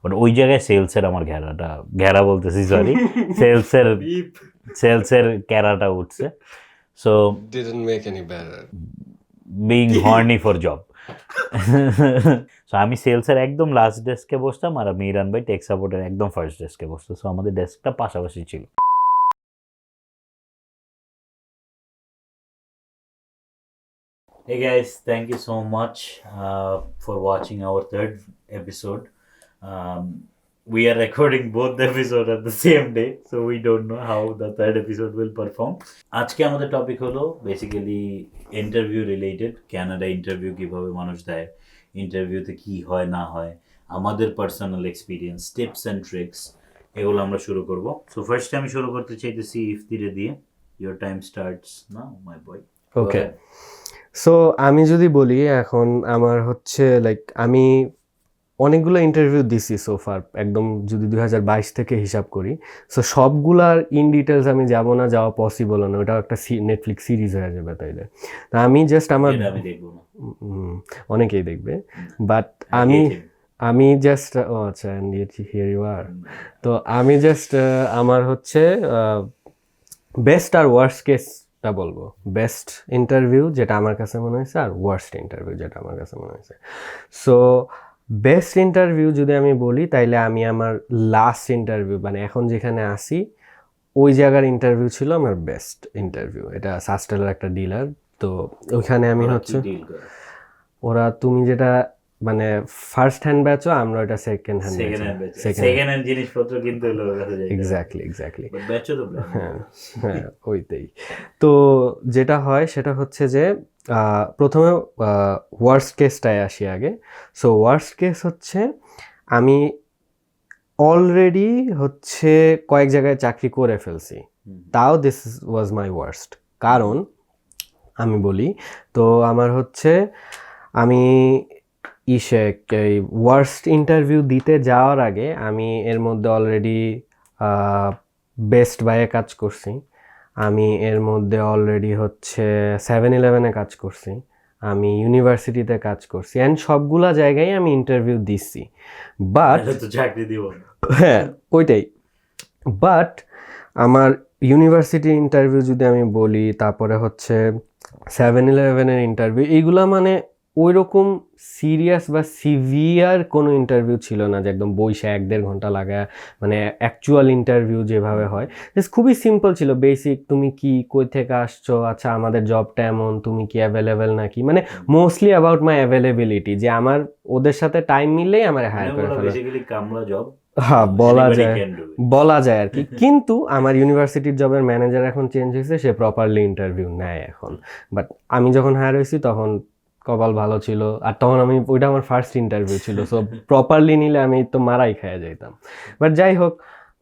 But ওই জায়গায় সেলসের আমার ঘেরা বলতেছি সরি, সেলসের ক্যারাটা উঠছে। So Didn't make any better. Being horny for job. So আমি সেলসের একদম লাস্ট ডেস্কে বসতাম, আর মিরান ভাই টেক সাপোর্টের একদম ফার্স্ট ডেস্কে বসতো। সো আমাদের ডেস্কটা পাশাপাশি ছিল। Hey guys, thank you so much for watching our third episode. We are recording both the episodes at the same day, so we don't know how the third episode will perform. আজকে আমাদের topic হলো basically interview related. Canada interview কিভাবে মানুষ দেয়, ইন্টারভিউতে কি হয় না হয়, আমাদের personal experience, tips and tricks, এগুলো আমরা শুরু করব। সো ফার্স্টে আমি শুরু করতে চাইতেছি ইফতিরে দিয়ে। Your time starts now my boy. Okay, so আমি যদি বলি এখন আমার হচ্ছে লাইক আমি অনেকগুলো ইন্টারভিউ দিছি সোফার, একদম যদি 2022 থেকে হিসাব করি। সো সবগুলার ইন ডিটেলস আমি যাব না, যাওয়া পসিবল না, ওটাও একটা নেটফ্লিক্স সিরিজ হয়ে যাবে তাইলে। তা আমি জাস্ট আমার অনেকেই দেখবে, বাট আমি জাস্ট আচ্ছা হিয়ার ইউ আর। তো আমি জাস্ট আমার হচ্ছে বেস্ট আর ওয়ার্স্ট কেসটা বলবো। বেস্ট ইন্টারভিউ যেটা আমার কাছে মনে হয়েছে, আর ওয়ার্স্ট ইন্টারভিউ যেটা আমার কাছে মনে হয়েছে। সো বেস্ট ইন্টারভিউ যদি আমি বলি, তাইলে আমি আমার লাস্ট ইন্টারভিউ মানে এখন যেখানে আসি ওই জায়গার ইন্টারভিউ ছিল আমার বেস্ট ইন্টারভিউ। এটা সাস্টেলের একটা ডিলার। তো ওইখানে আমি হচ্ছে ওরা তুমি যেটা মানে ফার্স্ট হ্যান্ড ব্যাচও, আমরা ওটা সেকেন্ড হ্যান্ড জিনিসপত্র কিনতে হলো। এক্স্যাক্টলি হ্যাঁ ওইটাই। তো যেটা হয় সেটা হচ্ছে যে প্রথমে ওয়ার্স্ট কেসটায় আসি আগে। সো ওয়ার্স্ট কেস হচ্ছে আমি অলরেডি হচ্ছে কয়েক জায়গায় চাকরি করে ফেলছি, তাও দিস ওয়াজ মাই ওয়ার্স্ট। কারণ আমি বলি তো আমার হচ্ছে আমি এই ওয়ার্স্ট ইন্টারভিউ দিতে যাওয়ার আগে আমি এর মধ্যে অলরেডি বেস্ট বাইয়ে কাজ করছি, আমি এর মধ্যে অলরেডি হচ্ছে 7-Eleven-এ কাজ করছি, আমি ইউনিভার্সিটিতে কাজ করছি, অ্যান্ড সবগুলা জায়গায় আমি ইন্টারভিউ দিচ্ছি। বাট হ্যাঁ ওইটাই। বাট আমার ইউনিভার্সিটি ইন্টারভিউ যদি আমি বলি, তারপরে হচ্ছে 7-Eleven-এর ইন্টারভিউ, এইগুলা মানে ওই রকম সিরিয়াস বা সিভিয়ার কোনো ইন্টারভিউ ছিল না যে একদম বইসা 1-1.5 ঘন্টা লাগায়, মানে অ্যাকচুয়াল ইন্টারভিউ যেভাবে হয় খুবই সিম্পল ছিল। বেসিক তুমি কি কই থেকে আসছো, আচ্ছা আমাদের জবটা এমন, তুমি কি অ্যাভেলেবেল নাকি, মানে মোস্টলি অ্যাবাউট মাই অ্যাভেলেবিলিটি, যে আমার ওদের সাথে টাইম মিললেই আমার হায়ার করে ফেলে। হ্যাঁ বলা যায় আর কি। কিন্তু আমার ইউনিভার্সিটির জবের ম্যানেজার এখন চেঞ্জ হয়েছে, সে প্রপারলি ইন্টারভিউ নেয় এখন। বাট আমি যখন হায়ার হয়েছি তখন কপাল ভালো ছিল, আর তখন আমি ওইটা আমার ফার্স্ট ইন্টারভিউ ছিল। সো প্রপারলি নিলে আমি তো মারাই খেয়ে যেতাম। বাট যাই হোক,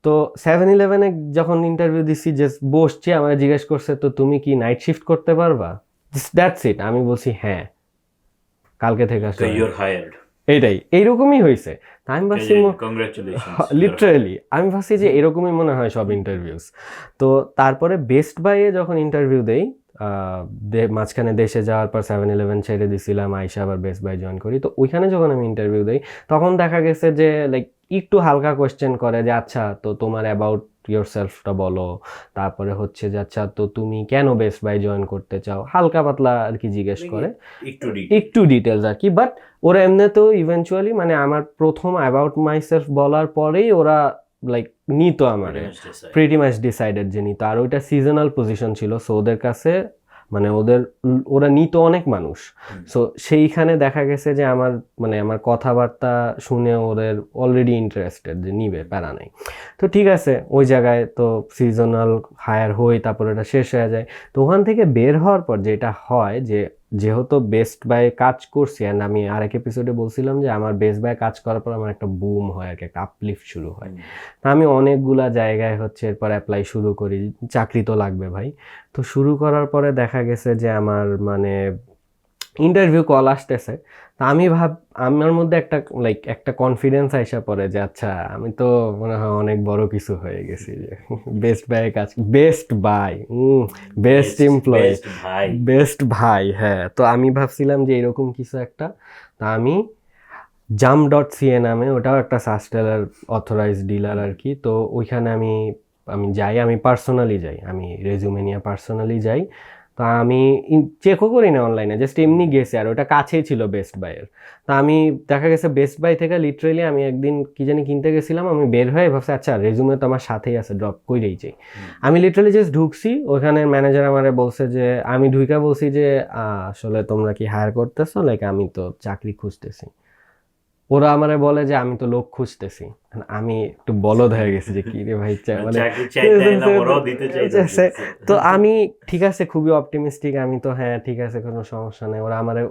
তো 7-Eleven-এ যখন ইন্টারভিউ দিচ্ছি, জাস্ট বসছি, আমার জিজ্ঞেস করছে তো তুমি কি নাইট শিফট করতে পারবা, দ্যাটস ইট। আমি বলছি হ্যাঁ, কালকে থেকে আসো, এইটাই এইরকমই হয়েছে। আমি ভাবছি লিটারেলি আমি ভাবছি যে এরকমই মনে হয় সব ইন্টারভিউস। তো তারপরে বেস্ট বাইয়ে যখন ইন্টারভিউ দেই, মাঝখানে দেশে যাওয়ার পর 7-Eleven ছেড়ে দিছিলাম, আইসা আবার বেস্ট বাই জয়েন করি। তো ওইখানে যখন আমি ইন্টারভিউ দিই তখন দেখা গেছে যে লাইক একটু হালকা কোয়েশ্চেন করে যে আচ্ছা তো তোমার অ্যাবাউট ইয়োর সেলফটা বলো, তারপরে হচ্ছে যে আচ্ছা তো তুমি কেন বেস্ট বাই জয়েন করতে চাও, হালকা পাতলা আর কি জিজ্ঞেস করে, একটু ডিটেলস আর কি। বাট ওরা এমনিতেও ইভেনচুয়ালি মানে আমার প্রথম অ্যাবাউট মাই সেলফ বলার পরেই ওরা লাইক নিত আমারে, প্রিটি মাচ ডিসাইডেড যে নিত। আর ওইটা সিজনাল পজিশন ছিল, সো ওদের কাছে মানে ওরা নিত অনেক মানুষ। সো সেইখানে দেখা গেছে যে আমার মানে আমার কথাবার্তা শুনে ওদের অলরেডি ইন্টারেস্টেড যে নিবে, প্যারা নাই। তো ঠিক আছে, ওই জায়গায় তো সিজনাল হায়ার হই, তারপর এটা শেষ হয়ে যায়। তো ওখান থেকে বের হওয়ার পর যেটা হয় যে যেহেতু বেস্ট বাই কাজ করছি, অ্যান্ড আমি আরেক এপিসোডে বলছিলাম যে আমার বেস্ট বাই কাজ করার পর আমার একটা বুম হয় আর কি, একটা আপলিফ্ট শুরু হয়। আমি অনেকগুলা জায়গায় হচ্ছে এরপর অ্যাপ্লাই শুরু করি, চাকরি তো লাগবে ভাই। তো শুরু করার পরে দেখা গেছে যে আমার মানে ইন্টারভিউ কল আসতেছে। তা আমার মধ্যে একটা কনফিডেন্স আইসা পড়ে যে আচ্ছা আমি তো মনে হয় অনেক বড় কিছু হয়ে গেছি, যে বেস্ট বাই কাজ, Best Buy, best employee, best ভাই। হ্যাঁ, তো আমি ভাবছিলাম যে এরকম কিছু একটা। তা আমি jam.ca নামে, ওটাও একটা সাস্টেলার অথরাইজড ডিলার আর কি। তো ওইখানে আমি যাই, আমি পার্সোনালি যাই, আমি রেজুমে নিয়ে পার্সোনালি যাই। তো আমি চেকও করি না অনলাইনে, জাস্ট এমনি গেছি, আর ওটা কাছেই ছিল বেস্ট বাইয়ের। তো আমি দেখা গেছে বেস্ট বাই থেকে লিটারেলি আমি একদিন কি জানি কিনতে গেছিলাম, আমি বের হয়ে ভাবছি আচ্ছা রেজুমে তো আমার সাথেই আছে, ড্রপ করেই যাই। আমি লিটারালি জাস্ট ঢুকছি, ওখানে ম্যানেজার আমারে বলছে যে, আমি ঢুইকা বলছি যে আসলে তোমরা কি হায়ার করতেছো, লাইক আমি তো চাকরি খুঁজতেছি। ওরা আমারে বলে যে আমি তো লোক খুঁজতেছি। আমি একটু বলদ হয়ে গেছি যে কি রে ভাই, মানে তো আমি ঠিক আছে খুবই অপটিমিস্টিক, আমি তো হ্যাঁ ঠিক আছে কোনো সমস্যা নেই। ওরা আমারে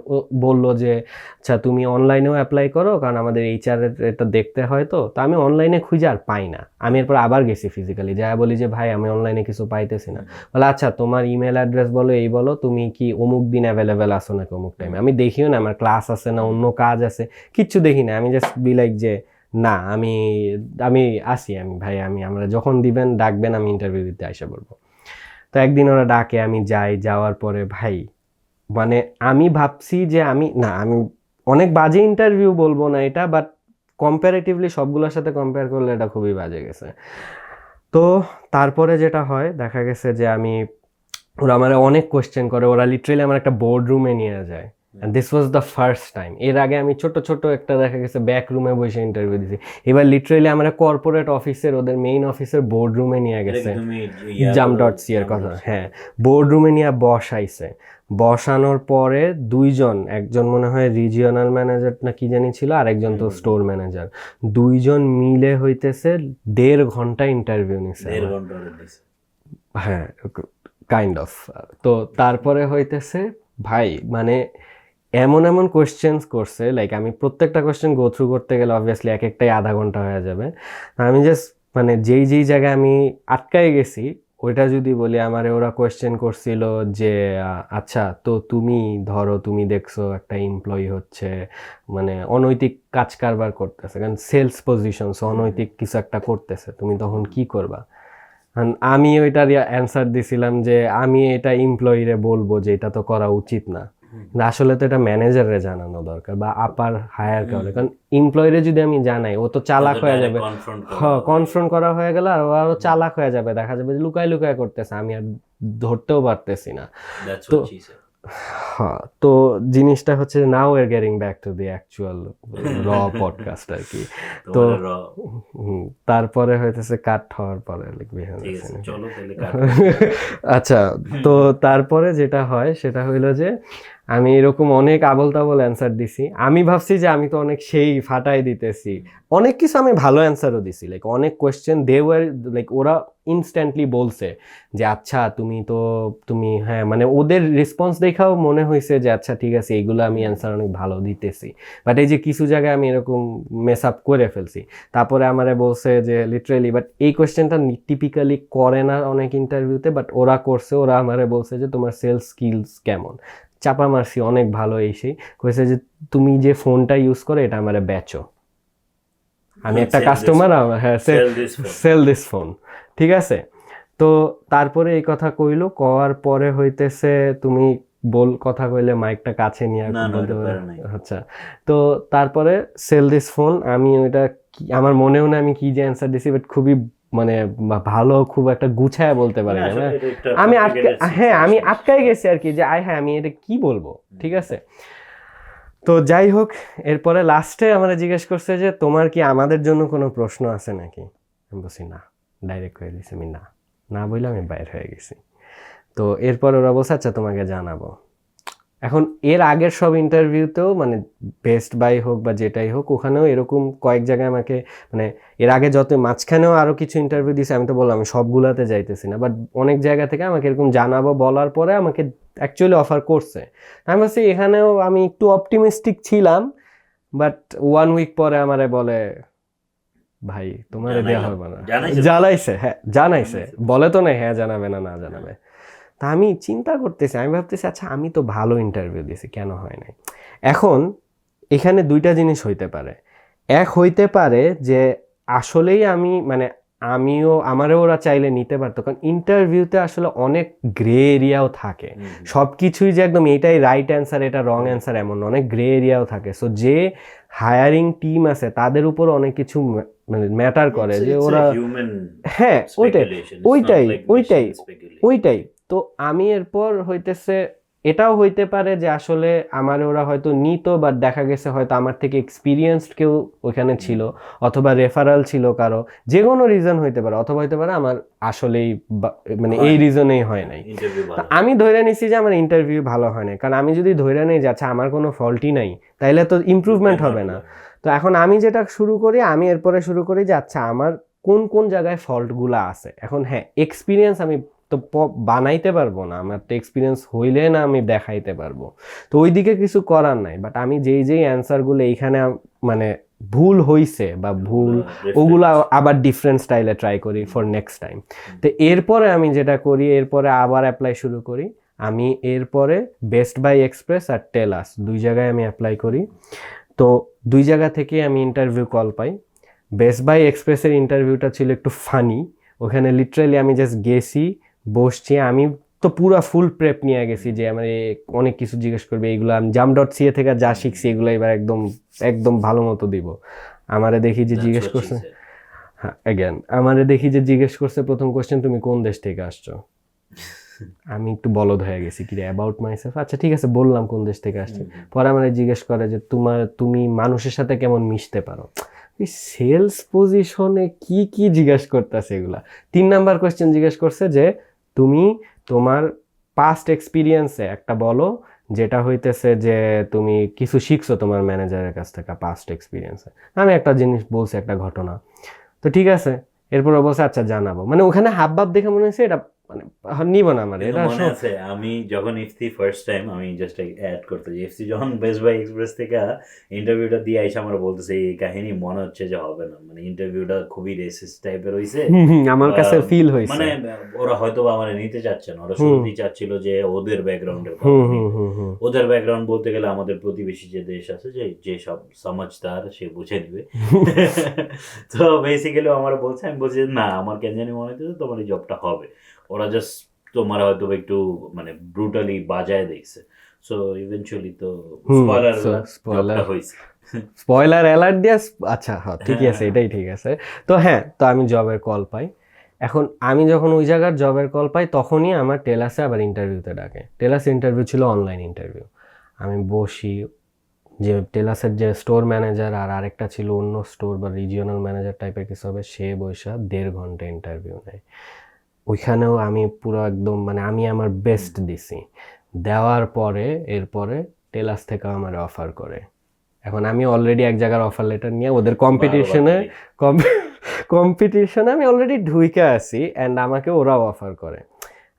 বললো যে আচ্ছা তুমি অনলাইনেও অ্যাপ্লাই করো, কারণ আমাদের এইচআর এটা দেখতে হয়। তো আমি অনলাইনে খুঁজে আর পাই না, আমি এরপর আবার গেছি ফিজিক্যালি, যা বলি যে ভাই আমি অনলাইনে কিছু পাইতেছি না। বলে আচ্ছা তোমার ইমেল অ্যাড্রেস বলো, এই বলো, তুমি কি অমুক দিন অ্যাভেলেবেল আসো নাকি অমুক টাইমে। আমি দেখিও না আমার ক্লাস আছে না অন্য কাজ আছে, কিচ্ছু দেখি না, আমি জাস্ট বি লাইক যে না আমি আসি, আমরা যখন দিবেন ডাকবেন আমি ইন্টারভিউ দিতে আসা বলবো। তো একদিন ওরা ডাকে, আমি যাই, যাওয়ার পরে ভাই মানে আমি ভাবছি যে আমি অনেক বাজে ইন্টারভিউ বলবো না এটা, বাট কম্পারেটিভলি সবগুলোর সাথে কম্পেয়ার করলে এটা খুবই বাজে গেছে। তো তারপরে যেটা হয় দেখা গেছে যে ওরা আমার অনেক কোয়েশ্চেন করে, ওরা লিটারেলি আমার একটা বোর্ড রুমে নিয়ে যায়। And this was the first time. এর আগে আমি ছোট একটা দেখা গেছে ব্যাক রুমে বসে ইন্টারভিউ দিছি, এবার লিটারেলি আমরা কর্পোরেট অফিসের, ওদের মেইন অফিসের বোর্ড রুমে নিয়ে গেছে। jam.ca এর কথা, হ্যাঁ বোর্ড রুমে নিয়ে বসাইছে। বসানোর পরে একজন মনে হয় রিজিওনাল ম্যানেজার না কি জানি ছিল, আর একজন তো স্টোর ম্যানেজার, দুইজন মিলে হইতেছে 1.5 ঘন্টা ইন্টারভিউ নিছে। হ্যাঁ কাইন্ড অফ। তো তারপরে হইতেছে ভাই মানে এমন কোয়েশ্চেন্স করছে, লাইক আমি প্রত্যেকটা কোয়েশ্চেন গো থ্রু করতে গেলে অবভিয়াসলি এক একটাই আধা ঘন্টা হয়ে যাবে। আমি জাস্ট মানে যেই জায়গায় আমি আটকাই গেছি ওইটা যদি বলি, আমারে ওরা কোয়েশ্চেন করছিল যে আচ্ছা তো তুমি দেখছো একটা এমপ্লয়ি হচ্ছে মানে অনৈতিক কাজ কারবার করতেছে, কারণ সেলস পজিশন, অনৈতিক কিছু একটা করতেছে, তুমি তখন কি করবা? আমি ওইটার অ্যান্সার দিছিলাম যে আমি এটা এমপ্লয়িরে বলবো যে এটা তো করা উচিত না, আসলে তো এটা ম্যানেজারে জানানো দরকার বা আপার হায়ার কাউরে, কারণ এমপ্লয়িরে যদি আমি জানাই ও তো চালাক হয়ে যাবে, কনফ্রন্ট করা হয়ে গেল আর ও আরো চালাক হয়ে যাবে, দেখা যাবে যে লুকায় করতেছে, আমি আর ধরতেও পারতেছি না। তো হ্যাঁ, তো জিনিসটা হচ্ছে now we are getting back to the actual র পডকাস্ট আর কি। তো তারপরে হইতেছে কাট হওয়ার পরে আচ্ছা, তো তারপরে যেটা হয় সেটা হইলো যে আমি এরকম অনেক আবল তাবল অ্যান্সার দিছি, আমি ভাবছি যে আমি তো অনেক সেই ফাটাই দিতেছি, অনেক কিছু আমি ভালো অ্যান্সারও দিছি, লাইক অনেক কোয়েশ্চেন দে ওয়ার লাইক ওরা ইনস্ট্যান্টলি বলছে যে আচ্ছা তুমি হ্যাঁ মানে ওদের রেসপন্স দেখাও মনে হয়েছে যে আচ্ছা ঠিক আছে এইগুলো আমি অ্যান্সার অনেক ভালো দিতেছি, বাট এই যে কিছু জায়গায় আমি এরকম মেস আপ করে ফেলছি। তারপরে আমারে বলছে যে লিটারেলি, বাট এই কোয়েশ্চেনটা টিপিক্যালি করে না অনেক ইন্টারভিউতে, বাট ওরা করছে, ওরা আমারে বলছে যে তোমার সেলস স্কিলস কেমন, চাপা মারছি অনেক ভালো, সেই কইছে যে তুমি যে ফোনটা ইউজ করো এটা আমারে বেচো, আমি একটা কাস্টমার, হ্যাঁ সেল দিস ফোন, ঠিক আছে। তো তারপরে এই কথা কইলো, কওয়ার পরে হইতেছে তুমি কথা কইলে মাইকটা কাছে নিয়ে বলতে পারো, আচ্ছা। তো তারপরে সেল দিস ফোন, আমি ওইটা আমার মনেও না আমি কি যে অ্যান্সার দিছি, বাট খুবই মানে ভালো, খুব একটা গুছায় বলতে পারি না, আমি আটকাই গেছি আর কি, যে আমি এটা কি বলবো, ঠিক আছে। তো যাই হোক, এরপরে লাস্টে আমরা জিজ্ঞেস করছে যে তোমার কি আমাদের জন্য কোনো প্রশ্ন আছে নাকি, আমি বলছি না, ডাইরেক্ট হয়ে দিয়েছি আমি না বললে আমি বাইর হয়ে গেছি। তো এরপর ওরা বলছে আচ্ছা তোমাকে জানাবো। এখন এর আগের সব ইন্টারভিউতেও মানে বেস্ট বাই হোক বা যেটাই হোক, ওখানেও এরকম কয়েক জায়গায় আমাকে মানে এর আগে যত মাঝখানেও আরও কিছু ইন্টারভিউ দিয়েছে, আমি তো বললাম আমি সবগুলাতে যাইতেছি না, বাট অনেক জায়গা থেকে আমাকে এরকম জানাবো বলার পরে আমাকে অ্যাকচুয়ালি অফার করছে। আমি ভাবছি এখানেও আমি একটু অপটিমিস্টিক ছিলাম, বাট 1 উইক পরে আমারে বলে ভাই তোমার দেওয়া হবে না, জানাইছে বলে তো নাই হ্যাঁ জানাবে না জানাবে। তা আমি চিন্তা করতেছি, আমি ভাবতেছি আচ্ছা আমি তো ভালো ইন্টারভিউ দিয়েছি, কেন হয় নাই। এখন এখানে দুইটা জিনিস হইতে পারে, এক হইতে পারে যে আসলেই আমারও ওরা চাইলে নিতে পারতো, কারণ ইন্টারভিউতে আসলে অনেক গ্রে এরিয়াও থাকে, সব কিছুই যে একদম এটাই রাইট অ্যান্সার এটা রং অ্যান্সার এমন অনেক গ্রে এরিয়াও থাকে। সো যে হায়ারিং টিম আছে তাদের উপর অনেক কিছু মানে ম্যাটার করে যে ওরা হ্যাঁ ওইটাই তো আমি এরপর হইতেছে এটাও হইতে পারে যে আসলে আমার ওরা হয়তো নিত বাট দেখা গেছে হয়তো আমার থেকে এক্সপিরিয়েন্সড কেউ ওইখানে ছিল অথবা রেফারাল ছিল কারো, যে কোনো রিজন হইতে পারে, অথবা হইতে পারে আমার আসলেই মানে এই রিজনেই হয় নাই। আমি ধরে নিছি যে আমার ইন্টারভিউ ভালো হয় নাই, কারণ আমি যদি ধরে নেই যে আচ্ছা আমার কোনো ফল্টই নাই তাইলে তো ইমপ্রুভমেন্ট হবে না। তো এখন আমি যেটা শুরু করি, আমি এরপরে শুরু করি যে আচ্ছা আমার কোন কোন জায়গায় ফল্টগুলো আছে। এখন হ্যাঁ এক্সপিরিয়েন্স আমি তো বানাইতে পারবো না, আমার তো এক্সপিরিয়েন্স হইলে না আমি দেখাইতে পারবো, তো ওই দিকে কিছু করার নাই। বাট আমি যেই অ্যান্সারগুলো এইখানে মানে ভুল হইছে বা ভুল ওগুলো আবার ডিফারেন্ট স্টাইলে ট্রাই করি ফর নেক্সট টাইম। তো এরপরে আমি যেটা করি, এরপরে আবার অ্যাপ্লাই শুরু করি। আমি এরপরে বেস্ট বাই এক্সপ্রেস আর টেলাস দুই জায়গায় আমি অ্যাপ্লাই করি। তো দুই জায়গা থেকে আমি ইন্টারভিউ কল পাই। বেস্ট বাই এক্সপ্রেসের ইন্টারভিউটা ছিল একটু ফানি, ওখানে লিটারালি আমি জাস্ট গেছি, বসছি, আমি তো পুরো ফুল প্রেপ নিয়ে গেছি যে আমার অনেক কিছু জিজ্ঞেস করবে, এইগুলো আমি jam.ca থেকে যা শিখছি এগুলো এবার একদম একদম ভালো মতো দিব। আমারে দেখি যে জিজ্ঞেস করছে, হ্যাঁ অ্যাগেন আমারে দেখি যে জিজ্ঞেস করছে প্রথম কোশ্চেন, তুমি কোন দেশ থেকে আসছো? আমি একটু বলদ হয়ে গেছি কি রে অ্যাবাউট মাইসেলফ, আচ্ছা ঠিক আছে বললাম কোন দেশ থেকে আসছে। পরে আমারে জিজ্ঞেস করে যে তুমি মানুষের সাথে কেমন মিশতে পারো। সেলস পজিশনে কি কি জিজ্ঞেস করতেছে এগুলা। 3 নাম্বার কোশ্চেন জিজ্ঞেস করছে যে তুমি তোমার পাস্ট এক্সপিরিয়েন্সে একটা বলো যেটা হইতেছে যে তুমি কিছু শিখছো তোমার ম্যানেজারের কাছ থেকে পাস্ট এক্সপিরিয়েন্সে। আমি একটা জিনিস বলছি, একটা ঘটনা, তো ঠিক আছে এরপর বলছে আচ্ছা জানাবো। মানে ওখানে হাবভাব দেখে মনে হয়েছে এটা মানে নিব না আমার এটা মনে আছে। আমি যখন এফসি ফার্স্ট টাইম আমি জাস্ট অ্যাড করতে যাই, এফসি যখন বেস্ট বাই এক্সপ্রেস থেকে ইন্টারভিউটা দিয়ে আইসা আমার বলতেছে এই কাহিনী মনে হচ্ছে যে হবে না, মানে ইন্টারভিউটা খুবই রেসিস্ট টাইপের হইছে। আমার কাছে ফিল হইছে মানে ওরা হয়তো আমার নিতে চাচ্ছে না, ওরা শুরুতেই চাচ্ছিল যে ওদের ব্যাকগ্রাউন্ডের, ওদের ব্যাকগ্রাউন্ড বলতে গেলে আমাদের প্রতিবেশী যে দেশ আছে যে সব সমাজদার সে বুঝে নিবে। তো বেসিক্যালি আমার বলছে, আমি বলছি না আমার কেন জানি মনে হচ্ছে তোমার এই জবটা হবে। ওরা জাস্ট তোমার হয়তো একটু মানে ব্রুটালি বাজায় দেখছে। সো ইভেনচুয়ালি তো স্পয়লার অ্যালার্ট দিয়ে আচ্ছা হ্যাঁ ঠিকই আছে, এটাই ঠিক আছে। তো হ্যাঁ, তো আমি জবের কল পাই। এখন আমি যখন ওই জায়গার জবের কল পাই তখনই আমার টেলাসে আবার ইন্টারভিউতে ডাকে। টেলাস ইন্টারভিউ ছিল অনলাইন ইন্টারভিউ। আমি বসি, যে টেলাসের যে স্টোর ম্যানেজার আর আরেকটা ছিল অন্য স্টোর বা রিজিওনাল ম্যানেজার টাইপের কিছু হবে, সে বসে 1.5 ঘন্টা ইন্টারভিউ নেয়। ওইখানেও আমি পুরো একদম মানে আমি আমার বেস্ট দিছি, দেওয়ার পরে এরপরে টেলাস থেকে আমার অফার করে। এখন আমি অলরেডি এক জায়গার অফার লেটার নিয়ে ওদের কম্পিটিশনে আমি অলরেডি ঢুইকে আছি অ্যান্ড আমাকে ওরাও অফার করে।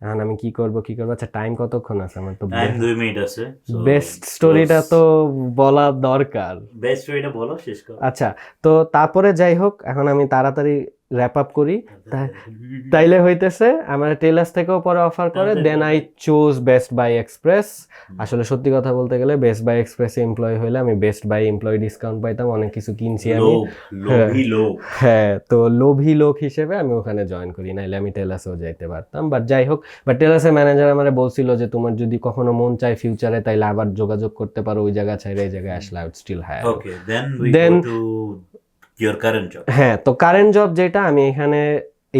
এখন আমি কি করব আচ্ছা টাইম কতক্ষণ আছে আমার? তো 2 মিনিট আছে। বেস্ট স্টোরিটা তো বলা দরকার, বেস্ট স্টোরিটা বলো শেষ করো। আচ্ছা তো তারপরে যাই হোক, এখন আমি তাড়াতাড়ি র্যাপ আপ করি। তাইলে হইতেছে আমার টেলাস থেকেও পরে অফার করে, then I choose Best Buy Express. আসলে সত্যি কথা বলতে গেলে বেস্ট বাই এক্সপ্রেসে এমপ্লয়ি হইলে আমি বেস্ট বাই এমপ্লয়ি ডিসকাউন্ট পাইতাম, অনেক কিছু কিনছি আমি। হ্যাঁ, তো লোভী লোক হিসেবে আমি ওখানে জয়েন করি, নাইলে আমি টেলাসেও যাইতে পারতাম। বাট যাই হোক, বাট টেলাসের ম্যানেজার আমার বলছিল যে তোমার যদি কখনো মন চায় ফিউচারে তাইলে আবার যোগাযোগ করতে পারো, ওই জায়গা ছাইরে এই জায়গায় আসলে I would still hire. Okay, then your current job. হ্যাঁ, তো কারেন্ট জব যেটা, আমি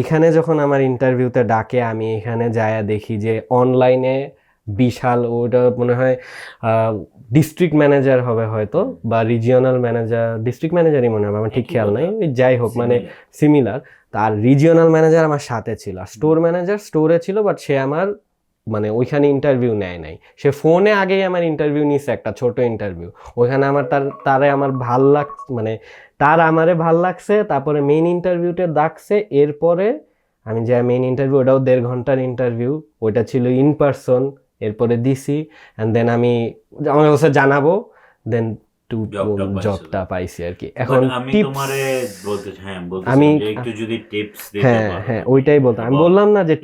এখানে যখন আমার ইন্টারভিউতে ডাকে আমি এখানে যায়া দেখি যে অনলাইনে বিশাল, ওটা মনে হয় ডিস্ট্রিক্ট ম্যানেজার হবে হয়তো, বা রিজিওনাল ম্যানেজার, ডিস্ট্রিক্ট ম্যানেজারই মনে হবে, আমার ঠিক খেয়াল নাই, যাই হোক মানে সিমিলার। তার রিজিওনাল ম্যানেজার আমার সাথে ছিল, আর স্টোর ম্যানেজার স্টোরে ছিল, বাট সে আমার মানে ওইখানে ইন্টারভিউ নেয় নাই, সে ফোনে আগেই আমার ইন্টারভিউ নিছে, একটা ছোট ইন্টারভিউ। ওইখানে আমার তারে আমার ভাল মানে তার আমারে ভাল লাগছে। তারপরে মেইন ইন্টারভিউতে ডাকছে, এরপরে আমি যে মেইন ইন্টারভিউ ওটাও 1.5 ঘন্টার ইন্টারভিউ, ওইটা ছিল ইন পারসন। এরপরে দিছি অ্যান্ড দেন আমি আমার কাছে জানাবো, দেন জবটা পাইছি আর কি। এখন আমি হ্যাঁ ওইটাই বলতাম, আমি বললাম না যে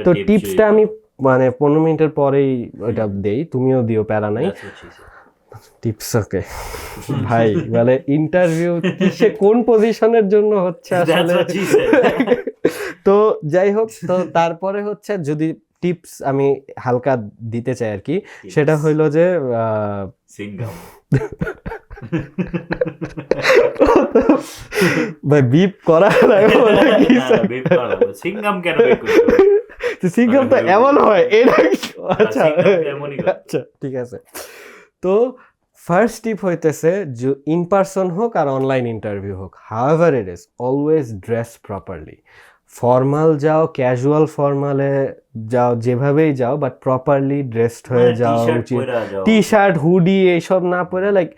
তো টিপসটা আমি মানে 15 মিনিটের পরেই ওইটা দেই, তুমিও দিও, প্যারা নাই। টিপস ওকে ভাই, মানে ইন্টারভিউ কিসে কোন পজিশনের জন্য হচ্ছে আসলে। তো যাই হোক, তো তারপরে হচ্ছে যদি টিপস আমি হালকা দিতে চাই আর কি, সেটা হইলো যে ভাই বিপ করা লাগবে নাকি? বেপ করা লাগবে। সিঙ্গাম কেন বেপ করতে হবে? তো সিঙ্গাম তো এমন হয় এটা আচ্ছা সিঙ্গাম তো এমনই করে। আচ্ছা ঠিক আছে। তো ফার্স্ট টিপ হইতেছে ইন পার্সন হোক আর অনলাইন ইন্টারভিউ হোক, however it is, always dress properly. Formal যাও, ক্যাজুয়াল ফর্মালে যাও, যেভাবেই যাও, বাট প্রপারলি ড্রেসড হয়ে মানে যাওয়া t-shirt উচিত। পইরা যাও। টি শার্ট, হুডি এইসব না পরে লাইক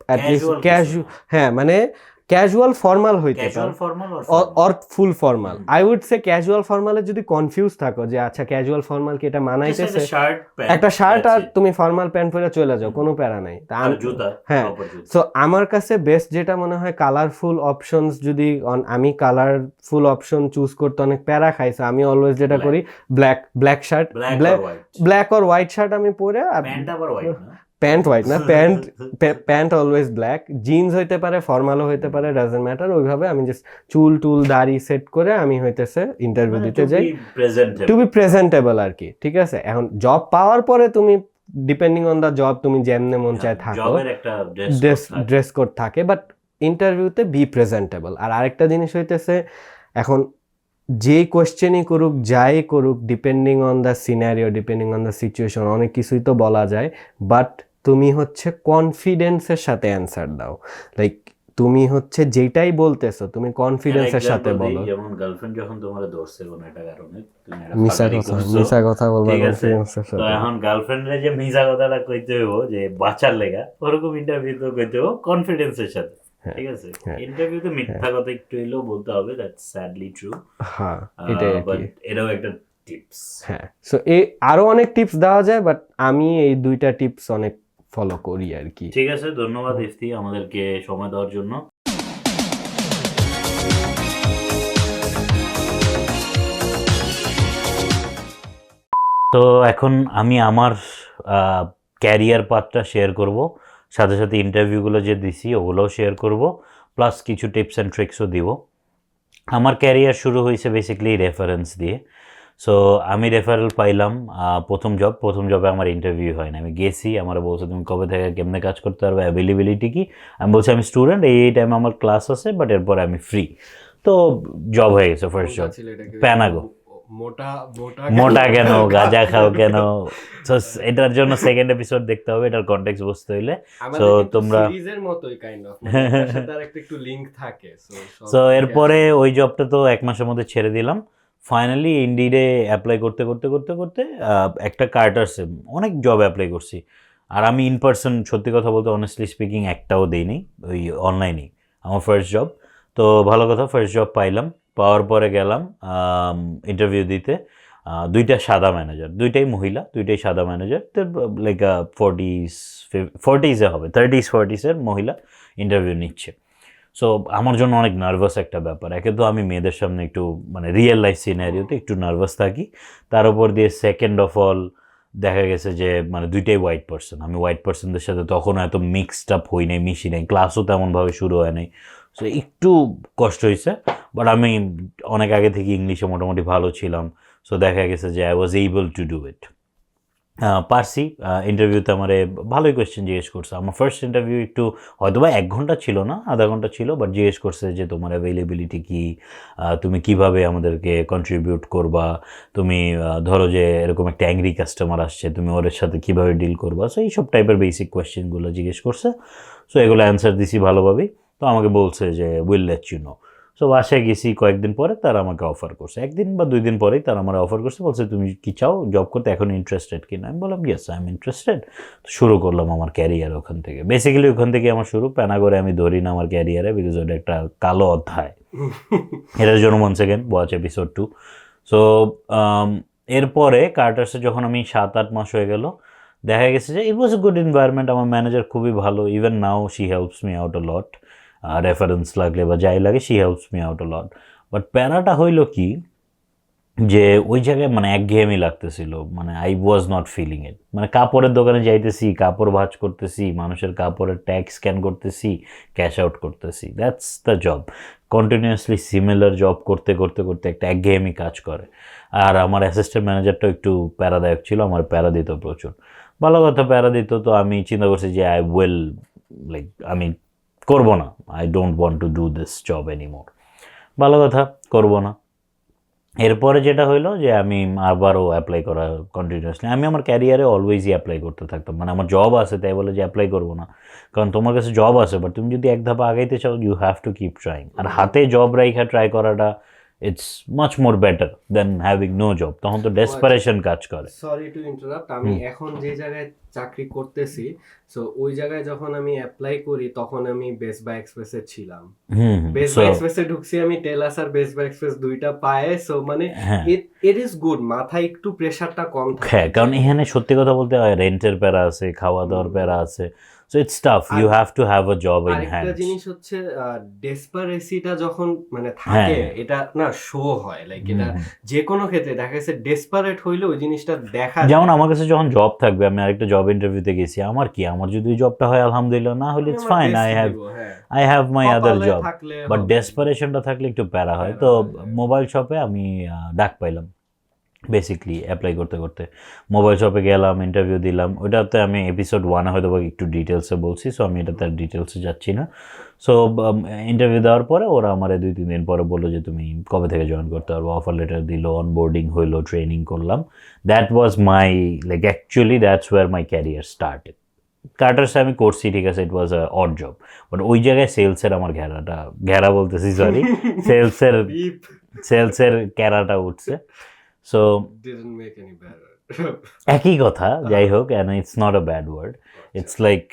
অ্যাটলিস্ট Casual ক্যাজুয়াল, হ্যাঁ মানে ক্যাজুয়াল ফর্মাল হইতে ক্যাজুয়াল পারে formal or full formal. I would say casual ফর্মালে যদি কনফিউজ থাকো যে আচ্ছা ক্যাজুয়াল ফর্মাল কি এটা মানাইতেছে, শার্ট একটা শার্ট আর তুমি ফর্মাল প্যান্ট পরে চলে যাও, কোনো প্যারা নাই। তা আর জুতা, হ্যাঁ, proper জুতা। সো আমার কাছে বেস্ট যেটা মনে হয় কালারফুল অপশনস, যদি আমি কালারফুল অপশন চুজ করতে অনেক প্যারা খাইছে, আমি অলওয়েজ যেটা Black. করি black shirt, Black or white? Black or white shirt আমি পরে, আর প্যান্ট আবার white না? প্যান্ট হোয়াইট না, প্যান্ট অলওয়েজ ব্ল্যাক, জিন্স হইতে পারে, ফর্মালও হইতে পারে, ডাজন্ট ম্যাটার। ওইভাবে আমি জাস্ট চুল টুল দাড়ি সেট করে আমি হইতেছে ইন্টারভিউ মানে দিতে to যাই, be presentable. To be presentable আর কি। ঠিক আছে, এখন জব পাওয়ার পরে তুমি ডিপেন্ডিং অন দ্য জব তুমি যেমনে মন চায় থাকো, জবের একটা dress code থাকে। ড্রেস কোড থাকে, বাট ইন্টারভিউতে বি প্রেজেন্টেবল। আর আরেকটা জিনিস হইতেছে, এখন যে কোয়েশ্চেনই করুক, যাই করুক, depending on the scenario, depending on the situation, অনেক কিছুই তো বলা যায়, বাট তুমি হচ্ছে কনফিডেন্সের সাথে অ্যান্সার দাও। লাইক তুমি হচ্ছে যেটাই বলতেছো তুমি কনফিডেন্সের একটা সাথে example দিই, বলো। যেমন গার্লফ্রেন্ড যখন তোমার ধরছে কোনো একটা কারণে, তুমি একটা মিছা ফাঁকারি কথা, করছো, মিছা কথা বলবা ঠিক আছে? কনফিডেন্সের তো সাথে। এখন গার্লফ্রেন্ডের যে মিছা কথাটা কইতে হইব যে বাঁচার লেগা, ওরকম ইন্টারভিউ তো কইতে হইব কনফিডেন্সের সাথে, ঠিক আছে? হ্যাঁ। ইন্টারভিউতে মিথ্যা কথা একটু হইলেও বলতে হবে, দ্যাটস স্যাডলি ট্রু, হ্যাঁ এটাই আর বাট কি। এটাও একটা টিপস। হ্যাঁ, সো এই আরো অনেক টিপস দেওয়া যায়, বাট আমি এই দুইটা টিপস অনেক ফলো করি আর কি। ঠিক আছে, ধন্যবাদ ইফতি আমাদেরকে সময় দেওয়ার জন্য। তো এখন আমি আমার ক্যারিয়ার পাথটা শেয়ার করব, সাথে সাথে ইন্টারভিউগুলো যে দিছি ওগুলোও শেয়ার করব, প্লাস কিছু টিপস অ্যান্ড ট্রিক্সও দিব। আমার ক্যারিয়ার শুরু হয়েছে বেসিক্যালি রেফারেন্স দিয়ে। সো আমি রেফারেল পাইলাম প্রথম জবে আমার ইন্টারভিউ হয় না, আমি গেছি, আমার বলছে তুমি কবে থেকে কেমনে কাজ করতে পারবে, অ্যাভেলেবিলিটি কি, আমি বলছি আমি স্টুডেন্ট, এই টাইমে আমার ক্লাস আছে, বাট এরপরে আমি ফ্রি। তো জব হয়ে গেছে, ফার্স্ট জব প্যানাগো। মোটা কেন, গাঁজা খাও কেন, তো এটার জন্য সেকেন্ড এপিসোড দেখতে হবে, এটার কনটেক্সট বুঝতে হইলে। সো তোমরা সিরিজের মতোই কাইন্ড অফ একটু লিংক থাকে। সো এরপরে ওই জবটা তো 1 মাসের মধ্যে ছেড়ে দিলাম। ফাইনালি ইন্ডিডে অ্যাপ্লাই করতে করতে করতে করতে একটা কার্টার্সে অনেক জব অ্যাপ্লাই করছি, আর আমি ইন পার্সন সত্যি কথা বলতে অনেস্টলি স্পিকিং একটাও দিইনি, ওই অনলাইনেই আমার ফার্স্ট জব। তো ভালো কথা, ফার্স্ট জব পাইলাম, পাওয়ার পরে গেলাম ইন্টারভিউ দিতে। দুইটা সাদা ম্যানেজার, দুইটাই মহিলা, দুইটাই সাদা ম্যানেজার, লাইক 40s হবে, 30s-40s মহিলা ইন্টারভিউ নিচ্ছে। সো আমার জন্য অনেক নার্ভাস একটা ব্যাপার, একে তো আমি মেয়েদের সামনে একটু মানে রিয়েল লাইফ সিনারিওতে একটু নার্ভাস থাকি, তার উপর দিয়ে সেকেন্ড অফ অল দেখা গেছে যে মানে দুইটাই হোয়াইট পার্সন, আমি হোয়াইট পার্সনদের সাথে তখনও এত মিক্সড আপ হই নাই, মিশি নাই, ক্লাসও তেমনভাবে শুরু হয় নাই। সো একটু কষ্ট হয়েছে, বাট আমি অনেক আগে থেকে ইংলিশে মোটামুটি ভালো ছিলাম। সো দেখা গেছে যে I was able to do it, পারছি। ইন্টারভিউতে আমার ভালোই কোয়েশ্চেন জিজ্ঞেস করছে। আমার ফার্স্ট ইন্টারভিউ একটু হয়তো বা 1 ঘন্টা ছিল না, আধা ঘন্টা ছিল, বাট জিজ্ঞেস করছে যে তোমার অ্যাভেলেবিলিটি কী, তুমি কিভাবে আমাদেরকে কন্ট্রিবিউট করবা, তুমি ধরো যে এরকম একটা অ্যাংরি কাস্টমার আসছে, তুমি ওর সাথে কীভাবে ডিল করবা। সো এইসব টাইপের বেসিক কোয়েশ্চেনগুলো জিজ্ঞেস করছে। সো এগুলো অ্যান্সার দিছি ভালোভাবেই। তো আমাকে বলছে যে will let you know. So বাসায় গেছি, কয়েকদিন পরে তারা আমাকে অফার করছে, 1 দিন বা 2 দিন পরেই তারা আমার অফার করছে, বলছে তুমি কি চাও জব করতে, এখন ইন্টারেস্টেড কিনা। আমি বললাম ইয়েস আই এম ইন্টারেস্টেড। তো শুরু করলাম আমার ক্যারিয়ার ওখান থেকে, বেসিক্যালি ওখান থেকে আমার শুরু। প্যানাগরে আমি ধরি না আমার ক্যারিয়ারে, বিকজ ওটা একটা কালো অধ্যায়। এটার জন্য 1 সেকেন্ড ওয়াচ এপিসোড 2। সো এরপরে কার্টার্সে যখন আমি 7-8 মাস হয়ে গেল, দেখা গেছে যে it was a good environment, আমার ম্যানেজার খুবই ভালো, even now she helps me out a lot, reference লাগলে বা যাই লাগে she helps me out a lot. But প্যারাটা হইল কি যে ওই জায়গায় মানে একঘেয়েমি লাগতেছিল, মানে I was not feeling it. মানে কাপড়ের দোকানে যাইতেছি, কাপড় ভাঁজ করতেছি, মানুষের কাপড়ের ট্যাগ স্ক্যান করতেছি, ক্যাশ আউট করতেছি, that's the job. Continuously similar job করতে করতে করতে একটা একঘেয়েমি কাজ করে। আর আমার অ্যাসিস্ট্যান্ট ম্যানেজারটাও একটু প্যারাদায়ক ছিল, আমার প্যারা দিত প্রচুর। ভালো কথা, প্যারা দিত, তো আমি চিন্তা করছি যে আই উইল লাইক আমি করবো না, I don't want to do this job anymore. ভালো কথা, করবো না। এরপরে যেটা হইলো যে আমি আবারও অ্যাপ্লাই করা কন্টিনিউয়াসলি, আমি আমার ক্যারিয়ারে অলওয়েজই অ্যাপ্লাই করতে থাকতাম, মানে আমার জব আছে তাই বলে যে অ্যাপ্লাই করবো না, কারণ তোমার কাছে জব আছে বাট তুমি যদি এক ধাপা আগাইতে চাও you have to keep trying. আর হাতে জব রাইখা ট্রাই করাটা it's much more better than having no job, তখন তো ডেসপারেশন কাজ করে। সরি টু ইন্টারাপ্ট, আমি এখন যে জায়গায় চাকরি করতেছি, সো ওই জায়গায় যখন আমি অ্যাপ্লাই করি তখন আমি বেস্ট বাই এক্সপ্রেসে ছিলাম। বেস্ট বাই এক্সপ্রেসে ঢুকছি আমি, টেলাস আর বেস্ট বাই এক্সপ্রেস দুইটা পায়ে, সো মানে ইট ইজ গুড, মাথায় একটু প্রেসারটা কম থাকে। হ্যাঁ, কারণ এখানে সত্যি কথা বলতে হয় রেন্টের প্যারা আছে, খাওয়া দাওয়ার প্যারা আছে, so it's tough, you have to have a job in hand. একটা জিনিস হচ্ছে ডেসপারেসিটা যখন মানে থাকে এটা না শো হয়, লাইক এটা যে কোনো ক্ষেত্রে দেখা যাচ্ছে ডেসপারেট হইলে ওই জিনিসটা দেখা যায়। যেমন আমার কাছে যখন জব থাকবে, আমি আরেকটা জব ইন্টারভিউতে গেছি, আমার কি, আমার যদি ওই জবটা হয় আলহামদুলিল্লাহ, না হলে it's fine, I have my other job, but ডেসপারেশনটা থাকলে একটু প্যারা হয়। তো মোবাইল শপে আমি ডাক পাইলাম বেসিকলি অ্যাপ্লাই করতে করতে, মোবাইল শপে গেলাম, ইন্টারভিউ দিলাম। ওইটাতে আমি এপিসোড 1 হয়তো বা একটু ডিটেলসে বলছি, সো আমি এটাতে আর ডিটেলসে যাচ্ছি না। সো ইন্টারভিউ দেওয়ার পরে ওরা আমার 2-3 দিন পরে বললো যে তুমি কবে থেকে জয়েন করতে পারবো, অফার লেটার দিল, অনবোর্ডিং হইলো, ট্রেনিং করলাম। That was my like actually that's where my career started. কার্টার্সে আমি করছি ঠিক আছে, it was a odd job, but ওই জায়গায় সেলসের আমার ঘেরা বলতেছি সরি, সেলসের ক্যারাটা উঠছে। সো একই কথা, যাই হোক, and it's not a bad word, it's like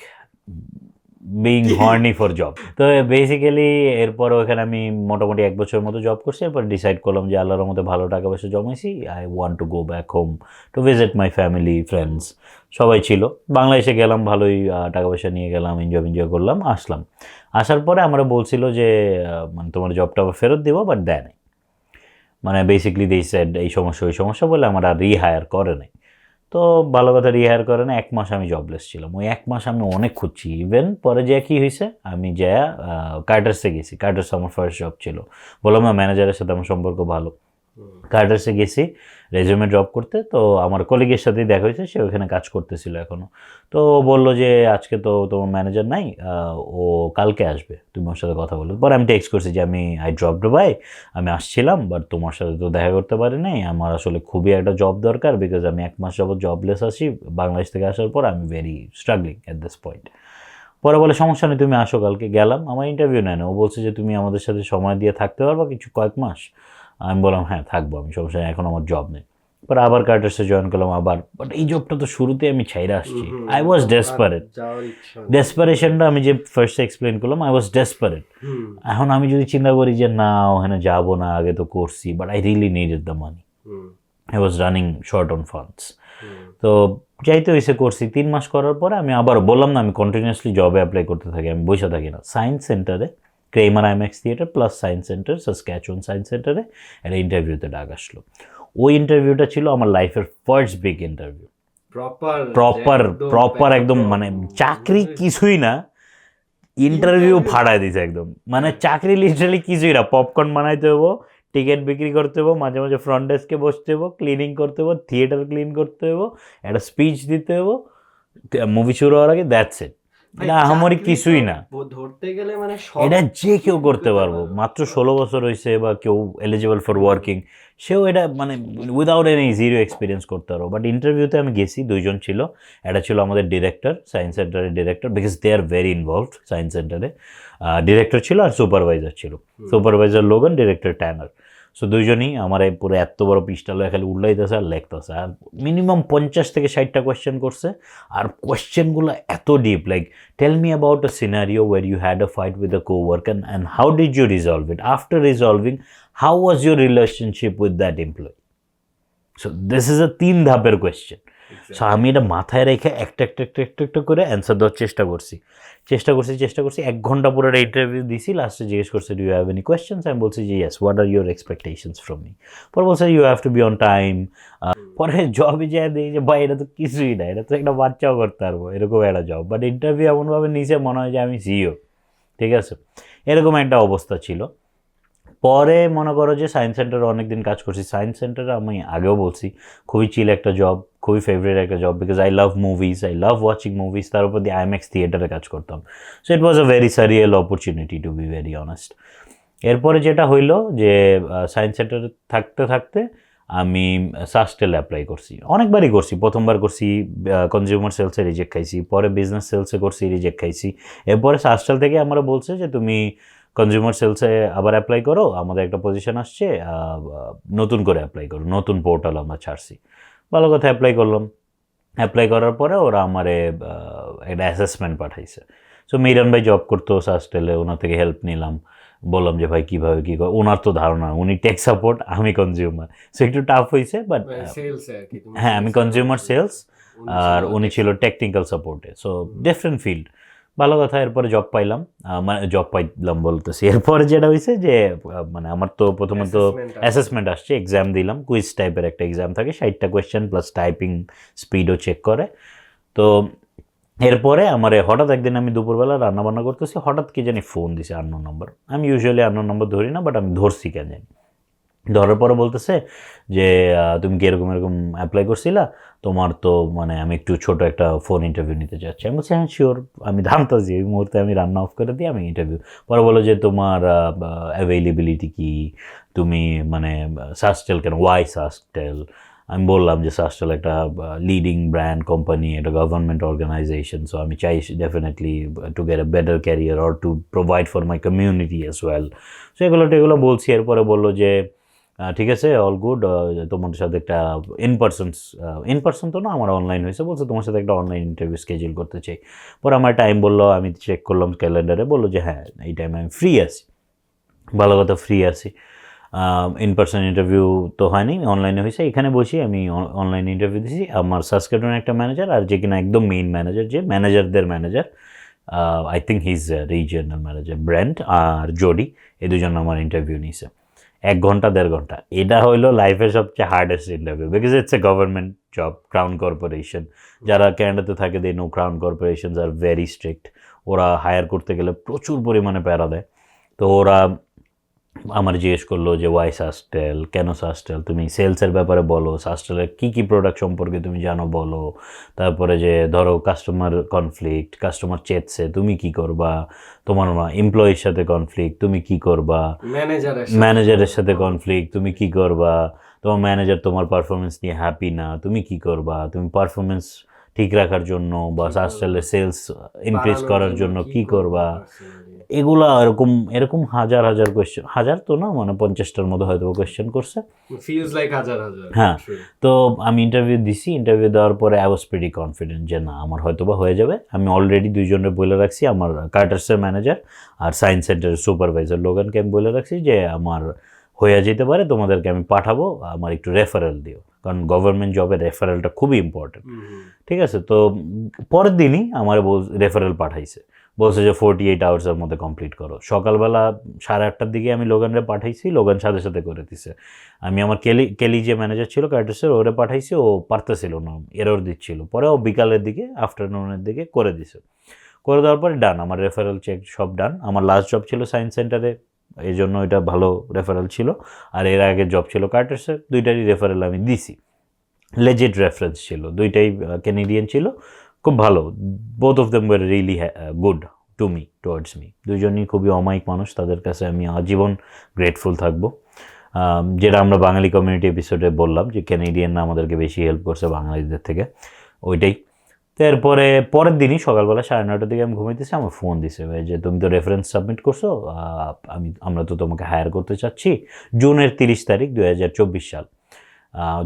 being horny for job. তো বেসিক্যালি এরপর ওখানে আমি মোটামুটি 1 বছর মতো জব করছি, এরপর ডিসাইড করলাম যে আল্লাহর মধ্যে ভালো টাকা পয়সা জমাইছি, I want to go back home to visit my family, friends সবাই ছিল। বাংলাদেশে গেলাম, ভালোই টাকা পয়সা নিয়ে গেলাম, এনজয় করলাম, আসলাম। আসার পরে আমরা বলছিল যে মানে তোমার জবটা ফেরত দিব, বাট দেয় নাই, মানে বেসিক্যালি দে সেড এই সমস্যা ওই সমস্যা বলে আমার আর রিহায়ার করে নাই। তো ভালো কথা, রিহায়ার করে না, 1 মাস আমি জবলেস ছিলাম। ওই 1 মাস আমি অনেক খুঁজছি, ইভেন পরে যে কী হয়েছে, আমি যা কার্টার্সে গেছি, কার্টার্স আমার ফার্স্ট জব ছিল, বললাম না ম্যানেজারের সাথে আমার সম্পর্ক ভালো, কার্টার্সে গেছি রেজিউমে ড্রপ করতে। তো আমার কলিগের সাথেই দেখা হয়েছে, সে ওখানে কাজ করতেছিল এখনও। তো বললো যে আজকে তো তোমার ম্যানেজার নাই, ও কালকে আসবে, তুমি ওর সাথে কথা বলো। পরে আমি টেক্সট করছি যে আই ড্রপড বাই, আমি আসছিলাম, বাট তোমার সাথে তো দেখা করতে পারি নাই, আমার আসলে খুবই একটা জব দরকার, বিকজ আমি 1 মাস যাবত জবলেস আছি, বাংলাদেশ থেকে আসার পর আমি very struggling at this point. পরে বলে সমস্যা নেই, তুমি আসো কালকে। গেলাম, আমার ইন্টারভিউ নেয় না, ও বলছে যে তুমি আমাদের সাথে সময় দিয়ে থাকতে পারবা কয়েক মাস। আমি বললাম হ্যাঁ থাকবো, আমি সমস্যা নেই, এখন আমার জব নেই। পরে আবার কার্টার্সে জয়েন করলাম আবার, বাট এই জবটা তো শুরুতে আমি ছাইরা আসছি, আই ওয়াজ ডেসপারেট। ডেসপারেশনটা আমি যে ফার্স্ট এক্সপ্লেন করলাম, আই ওয়াজ ডেসপারেট। এখন আমি যদি চিন্তা করি যে না ওখানে যাবো না, আগে তো করছি, but I really needed the money, I was running short on funds. তো যাইতে হয়েছে, করছি 3 মাস করার পরে আমি আবার বললাম না, আমি কন্টিনিউয়াসলি জবে অ্যাপ্লাই করতে থাকি, আমি বসে থাকি না। সায়েন্স সেন্টারে, Kramer IMAX Theatre plus Science Centre, Saskatchewan Science সেন্টারে একটা ইন্টারভিউতে ডাক আসলো। ওই ইন্টারভিউটা ছিল আমার লাইফের ফার্স্ট বিগ ইন্টারভিউ, প্রপার একদম, মানে চাকরি কিছুই না, ইন্টারভিউ ফাড়ায় দিছে একদম, মানে চাকরি লিটারালি কিছুই না। পপকর্ন বানাইতে হবো, টিকিট বিক্রি করতে হবো, মাঝে মাঝে ফ্রন্ট ডেস্কে বসতে হবো, ক্লিনিং করতে হবো, থিয়েটার ক্লিন করতে হবো, একটা স্পিচ দিতে হবো মুভি শুরু হওয়ার আগে, দ্যাটস ইট। এটা আহামরি কিছুই না, ধরতে গেলে মানে এটা যে কেউ করতে পারবো, মাত্র 16 বছর হয়েছে বা কেউ এলিজিবল ফর ওয়ার্কিং, সেও এটা মানে উইদাউট এনি জিরো এক্সপিরিয়েন্স করতে পারবো। বাট ইন্টারভিউতে আমি গেছি, 2 জন ছিল, এটা ছিল আমাদের ডিরেক্টর, সায়েন্স সেন্টারের director, because they are very involved Science সেন্টারে। ডিরেক্টর ছিল আর সুপারভাইজার ছিল, supervisor Logan, director Tanner. So 2 জনই আমার পুরো এত বড় পিসটা খালি উল্লাইতেছে আর লেখতেছে, আর মিনিমাম 50 থেকে 60টা কোয়েশ্চেন করছে। আর কোয়েশ্চেনগুলো এত deep, like tell me about a scenario where you had a fight with a coworker and how did you resolve it, after resolving how was your relationship with that employee. So this is a 3 ধাপের question. So আমি এটা মাথায় রেখে একটা করে answer দেওয়ার চেষ্টা করছি। 1 ঘন্টা পুরো ইন্টারভিউ দিছি। লাস্টে জিজ্ঞেস করছে do you have any questions, আমি বলছি যে yes, what are your expectations from me. পরে বলছে you have to be on time. পরে জবে যায় দিই যে ভাই এটা তো কিছুই না, এটা তো একটা বাচ্চাও করতে পারবো, এরকম একটা জব। বাট ইন্টারভিউ এমনভাবে নিচে মনে হয় যে আমি সিইও, ঠিক আছে, এরকম একটা অবস্থা ছিল। পরে মনে করো যে সায়েন্স সেন্টারে অনেকদিন কাজ করছি। সায়েন্স সেন্টারে আমি আগেও বলছি খুবই চিল একটা জব, খুবই ফেভারিট একটা job, because I love movies, I love watching movies. তার উপর দিয়ে আইম্যাক্স থিয়েটারে কাজ করতাম। So it was a very সারিয়াল opportunity to be very honest. এরপরে যেটা হইলো যে সায়েন্স সেন্টারে থাকতে থাকতে আমি সাস্টেল অ্যাপ্লাই করছি, অনেকবারই করছি। প্রথমবার করছি কনজিউমার সেলসে রিজেক্ট খাইছি, পরে বিজনেস সেলসে করছি, রিজেক্ট খাইছি। এরপরে সাস্টেল থেকে আমরা বলছে যে তুমি কনজিউমার সেলসে আবার অ্যাপ্লাই করো, আমাদের একটা পজিশন আসছে, নতুন করে অ্যাপ্লাই করো, নতুন পোর্টাল আমরা ছাড়ছি। ভালো কথা, অ্যাপ্লাই করলাম। অ্যাপ্লাই করার পরে ওরা আমারে একটা অ্যাসেসমেন্ট পাঠাইছে। সো মিরন ভাই জব করতো সাস্টেলে, ওনার থেকে হেল্প নিলাম। বললাম যে ভাই কীভাবে কী করে, ওনার তো ধারণা, উনি টেক সাপোর্ট, আমি কনজিউমার, সো একটু টাফ হয়েছে। বাট হ্যাঁ, আমি কনজিউমার সেলস আর উনি ছিল টেকনিক্যাল সাপোর্টে, সো ডিফারেন্ট ফিল্ড। ভালো কথা, এরপরে জব পাইলাম, মানে জব পাইলাম বলতেছি। এরপরে যেটা হয়েছে যে মানে আমার তো প্রথমত অ্যাসেসমেন্ট আসছে, এক্সাম দিলাম, কুইজ টাইপের একটা এক্সাম থাকে, 60টা কোয়েশ্চেন প্লাস টাইপিং স্পিডও চেক করে। তো এরপরে আমার হঠাৎ একদিন আমি দুপুরবেলা রান্নাবান্না করতেছি, হঠাৎ কি জানি ফোন দিছে আননোন নাম্বার। আমি ইউজুয়ালি আননোন নাম্বার ধরি না, বাট আমি ধরছি কেন জানি। ধরার পরে বলতেছে যে তুমি কি এরকম এরকম অ্যাপ্লাই করছিলা, তোমার তো মানে আমি একটু ছোট একটা ফোন ইন্টারভিউ নিতে চাচ্ছি। আমি বলছি হ্যাঁ শিওর, আমি জানতাছি এই মুহূর্তে আমি রান্না অফ করে দিই, আমি ইন্টারভিউ। পরে বলো যে তোমার অ্যাভেইলেবিলিটি কি, তুমি মানে সাস্টেল কেন, ওয়াই সাস্টেল? আমি বললাম যে সাস্টেল একটা লিডিং ব্র্যান্ড কোম্পানি, একটা গভর্নমেন্ট অর্গানাইজেশন, সো আমি চাই definitely to get a better career or to provide for my community as well. So এগুলো বলছি। এরপরে বললো যে ঠিক আছে, অল গুড, তোমার সাথে একটা ইন পার্সন তো না, আমার অনলাইন হয়েছে, বলছে তোমার সাথে একটা অনলাইন ইন্টারভিউ স্কেজুল করতে চাই। পরে আমার টাইম বললো, আমি চেক করলাম ক্যালেন্ডারে, বললো যে হ্যাঁ এই টাইমে আমি ফ্রি আছি। ভালো কথা, ফ্রি আছি। ইন পার্সন ইন্টারভিউ তো হয়নি, অনলাইনে হয়েছে। এখানে বসি আমি অনলাইনে ইন্টারভিউ দিয়েছি। আমার সাসকেটনের একটা ম্যানেজার, আর যে কিনা একদম মেইন ম্যানেজার, যে ম্যানেজারদের manager, I think his regional manager, Brand, আর জোডি, এই দুজন আমার ইন্টারভিউ নিয়েছে 1 ঘন্টা 1.5 ঘন্টা। এটা হইলো লাইফের সবচেয়ে hardest interview, because it's a government job, crown corporation. যারা ক্যানাডাতে থাকে they know crown corporations are very strict. ওরা হায়ার করতে গেলে প্রচুর পরিমাণে প্যারা দেয়। তো ওরা আমার জিজ্ঞেস করলো যে ওয়াই সাস্টেল, কেন সাস্টেল, তুমি সেলসের ব্যাপারে বলো, সাস্টেলের কী কী প্রোডাক্ট সম্পর্কে তুমি জানো বলো। তারপরে যে ধরো কাস্টমার কনফ্লিক্ট, কাস্টমার চেতছে, তুমি কি করবা, তোমার এমপ্লয়ির সাথে কনফ্লিক্ট, তুমি কি করবা, ম্যানেজারের সাথে কনফ্লিক্ট, তুমি কি করবা, তোমার ম্যানেজার তোমার পারফরমেন্স নিয়ে হ্যাপি না, তুমি কি করবা, তুমি পারফরমেন্স ঠিক রাখার জন্য বা সাস্টেলের সেলস ইনক্রিজ করার জন্য কি করবা। এগুলা এরকম হাজার হাজার কোয়েশ্চেন, হাজার তো না, মানে 50টার মতো হয়তো কোয়েশ্চেন করছে। হ্যাঁ, তো আমি ইন্টারভিউ দিছি। ইন্টারভিউ দেওয়ার পরে আই ওয়াজ প্রিটি কনফিডেন্ট যে না আমার হয়তো বা হয়ে যাবে। আমি অলরেডি 2 জনের বলে রাখছি, আমার কার্টার্সের ম্যানেজার আর সায়েন্স সেন্টারের সুপারভাইজার লোগানকে আমি বলে রাখছি যে আমার হয়ে যেতে পারে, তোমাদেরকে আমি পাঠাবো, আমার একটু রেফারেল দিও, কারণ গভর্নমেন্ট জবের রেফারেলটা খুবই ইম্পর্টেন্ট। ঠিক আছে, তো পরের দিনই আমার রেফারেল পাঠাইছে, বলছে যে 48 আওয়ার্সের মধ্যে কমপ্লিট করো। সকালবেলা 8:30টার দিকে আমি লোগানরে পাঠাইছি, লোগান সাথে সাথে করে দিছে। আমি আমার কেলি যে ম্যানেজার ছিল কার্টার্সের, ওরে পাঠাইছি, ও পারতেছিল না, এরর দিচ্ছিল। পরে ও বিকালের দিকে, আফটারনুনের দিকে করে দিছে। করে দেওয়ার পরে ডান, আমার রেফারেল চেক সব ডান। আমার লাস্ট জব ছিল সায়েন্স সেন্টারে, এই জন্য এটা ভালো রেফারেল ছিল। আর এর আগের জব ছিল কার্টার্সের, দুইটারই রেফারেল আমি দিছি। লেজিট রেফারেন্স ছিল, দুইটাই ক্যানেডিয়ান ছিল, খুব ভালো। Both of them war really good to me, towards me. দুজনই খুবই অমায়িক মানুষ, তাদের কাছে আমি আজীবন গ্রেটফুল থাকবো। যেটা আমরা বাঙালি কমিউনিটি এপিসোডে বললাম যে ক্যানেডিয়ানরা আমাদেরকে বেশি হেল্প করছে বাঙালিদের থেকে, ওইটাই। তো এরপরে পরের দিনই সকালবেলা 9:30টার দিকে আমি ঘুমাইতেছি, আমার ফোন দিছে যে তুমি তো রেফারেন্স সাবমিট করছো, আমরা তো তোমাকে হায়ার করতে চাচ্ছি। জুনের 30 তারিখ 2024 সাল,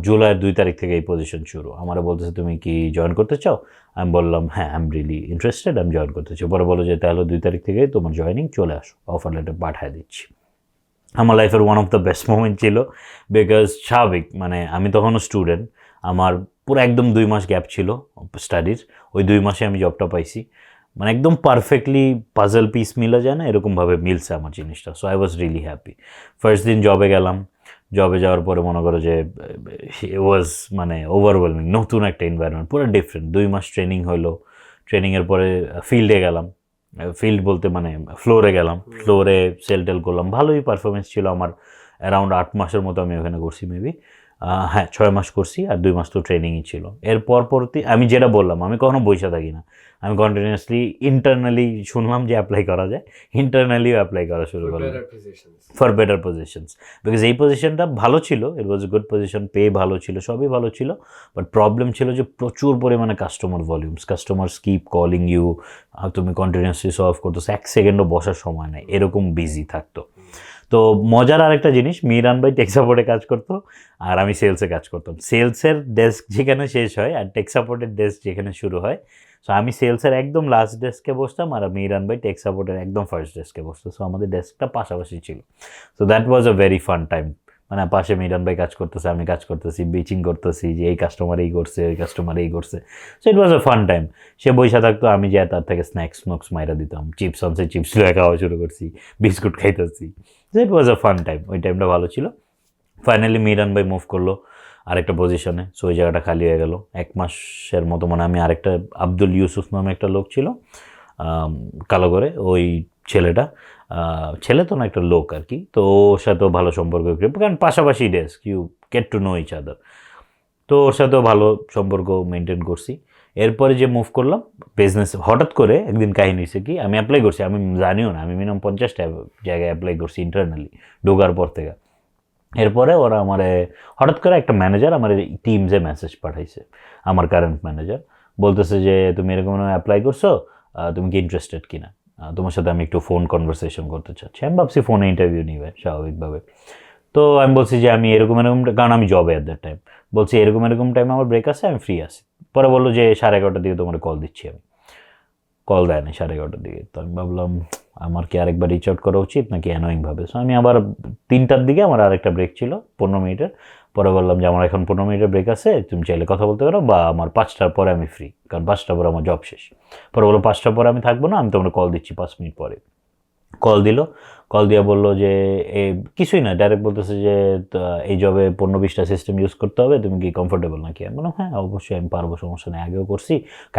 জুলাইয়ের 2 তারিখ থেকে এই পজিশন শুরু। আমারা বলতেছে তুমি কি জয়েন করতে চাও? আমি বললাম হ্যাঁ, আই এম রিয়েলি ইন্টারেস্টেড, আমি জয়েন করতে চাই। পরে বলো যে তাহলে 2 তারিখ থেকে তোমার জয়েনিং, চলে আসো, অফার লেটার পাঠিয়ে দিচ্ছি। আমার লাইফের one of the best moment ছিল, বিকজ স্বাভাবিক, মানে আমি তখনও স্টুডেন্ট, আমার পুরো একদম 2 মাস গ্যাপ ছিল স্টাডির। ওই 2 মাসে আমি জবটা পাইছি, মানে একদম পারফেক্টলি পাজল পিস মিলা যায় না, এরকমভাবে মিলছে আমার জিনিসটা। So I was really happy. First দিন জবে গেলাম, জবে যাওয়ার পরে মনে করো যে ওয়াজ মানে ওভারওয়েলমিং, নতুন একটা এনভায়রনমেন্ট, পুরো ডিফারেন্ট। 2 মাস ট্রেনিং হলো, ট্রেনিংয়ের পরে ফিল্ডে গেলাম। ফিল্ড বলতে মানে ফ্লোরে গেলাম, ফ্লোরে সেল টেল করলাম, ভালোই পারফরমেন্স ছিল আমার। অ্যারাউন্ড 8 মাসের মতো আমি ওখানে করছি মেবি, হ্যাঁ 6 মাস করছি, আর 2 মাস তো ট্রেনিংই ছিল। এরপর পরতে আমি যেটা বললাম, আমি কখনো বসে থাকি না, আমি কন্টিনিউয়াসলি ইন্টারনালি শুনলাম যে অ্যাপ্লাই করা যায়, ইন্টারনালিও অ্যাপ্লাই করা শুরু করলাম ফর বেটার পজিশনস। বিকজ এই পজিশনটা ভালো ছিল, ইট was a good position, pay ভালো ছিল, সবই ভালো ছিল, বাট প্রবলেম ছিল যে প্রচুর পরিমাণে customer volumes, customer keep calling you, আর তুমি কন্টিনিউয়াসলি সলভ করতেছো, 1 সেকেন্ডও বসার সময় নেই, এরকম বিজি থাকতো। তো মজার আরেকটা জিনিস, মিরান ভাই টেক সাপোর্টে কাজ করতো আর আমি সেলসে কাজ করতাম। সেলসের ডেস্ক যেখানে শেষ হয় আর টেক সাপোর্টের ডেস্ক যেখানে শুরু হয়, সো আমি সেলসের একদম লাস্ট ডেস্কে বসতাম আর মিরান ভাই টেক সাপোর্টের একদম ফার্স্ট ডেস্কে বসতো। সো আমাদের ডেস্কটা পাশাপাশি ছিল। So that was a very fun time. মানে পাশে মিরান ভাই কাজ করতেছে, আমি কাজ করতেছি, বিচিং করতেছি যে এই কাস্টমার এই করছে, ওই কাস্টমার এই করছে। So it was a fun time. সে বইসা থাকতো, আমি যাই তার থেকে স্ন্যাক্স স্মোক্স মাইরা দিতাম, চিপস আনছে চিপস লয়ে খাওয়া শুরু করছি, বিস্কুট খাইতেছি। So it was a fun time, ওই টাইমটা ভালো ছিল। ফাইনালি মিরান ভাই মুভ করলো আরেকটা পজিশনে, সো ওই জায়গাটা খালি হয়ে গেল। 1 মাসের মতো মানে আমি আরেকটা আব্দুল ইউসুফ নামে একটা লোক ছিল কালো করে, ওই ছেলেটা, ছেলে তো না একটা লোক আর কি, তো ওর সাথেও ভালো সম্পর্ক, কারণ পাশাপাশি desk, you get to know each other. তো ওর সাথেও ভালো সম্পর্ক মেনটেন করছি। এরপরে যে মুভ করলাম বিজনেস, হঠাৎ করে একদিন কাহিনী হয়েছে কি, আমি অ্যাপ্লাই করছি, আমি জানিও না, আমি মিনিমাম 50টা জায়গায় অ্যাপ্লাই করছি ইন্টারনালি ঢোকার পর থেকে। এরপরে ওরা আমার হঠাৎ করে একটা ম্যানেজার আমার টিমসে মেসেজ পাঠাইছে, আমার কারেন্ট ম্যানেজার, বলতেছে যে তুমি এরকম অ্যাপ্লাই করছো, তুমি কি ইন্টারেস্টেড কিনা, তোমার সাথে আমি একটু ফোন কনভারসেশন করতে চাচ্ছি। আমি ভাবছি ফোনে ইন্টারভিউ নিবে স্বাভাবিকভাবে। তো আমি বলছি যে আমি এরকম কারণ আমি জবে অ্যাট দ্যাট টাইম, বলছি এরকম টাইম আমার ব্রেক আছে, আমি ফ্রি আছি। পরে বললো যে 11:30টার দিকে তোমার কল দিচ্ছি। আমি কল দেয় না 11:30টার দিকে। তো আমি ভাবলাম আমার কি আরেকবার রিচ আউট করা উচিত নাকি অ্যানোয়িংভাবে। সো আমি আবার 3টার দিকে আমার আরেকটা ব্রেক ছিল 15 মিনিটের। পরে বললাম যে আমার এখন 15 মিনিটের ব্রেক আছে, তুমি চাইলে কথা বলতে পারো, বা আমার 5টার পরে আমি ফ্রি, কারণ 5টার পরে আমার জব শেষ। পরে বললো 5টার পরে আমি থাকবো না, আমি তোমার কল দিচ্ছি 5 মিনিট পরে। কল দিল, কল দিয়ে বললো যে কিছুই না, ডাইরেক্ট বলতেছে যে এই জবে 15-20টা সিস্টেম ইউজ করতে হবে, তুমি কি কমফোর্টেবল নাকি। আমি বললাম হ্যাঁ অবশ্যই আমি পারবো, সমস্যা নেই, আগেও করছি,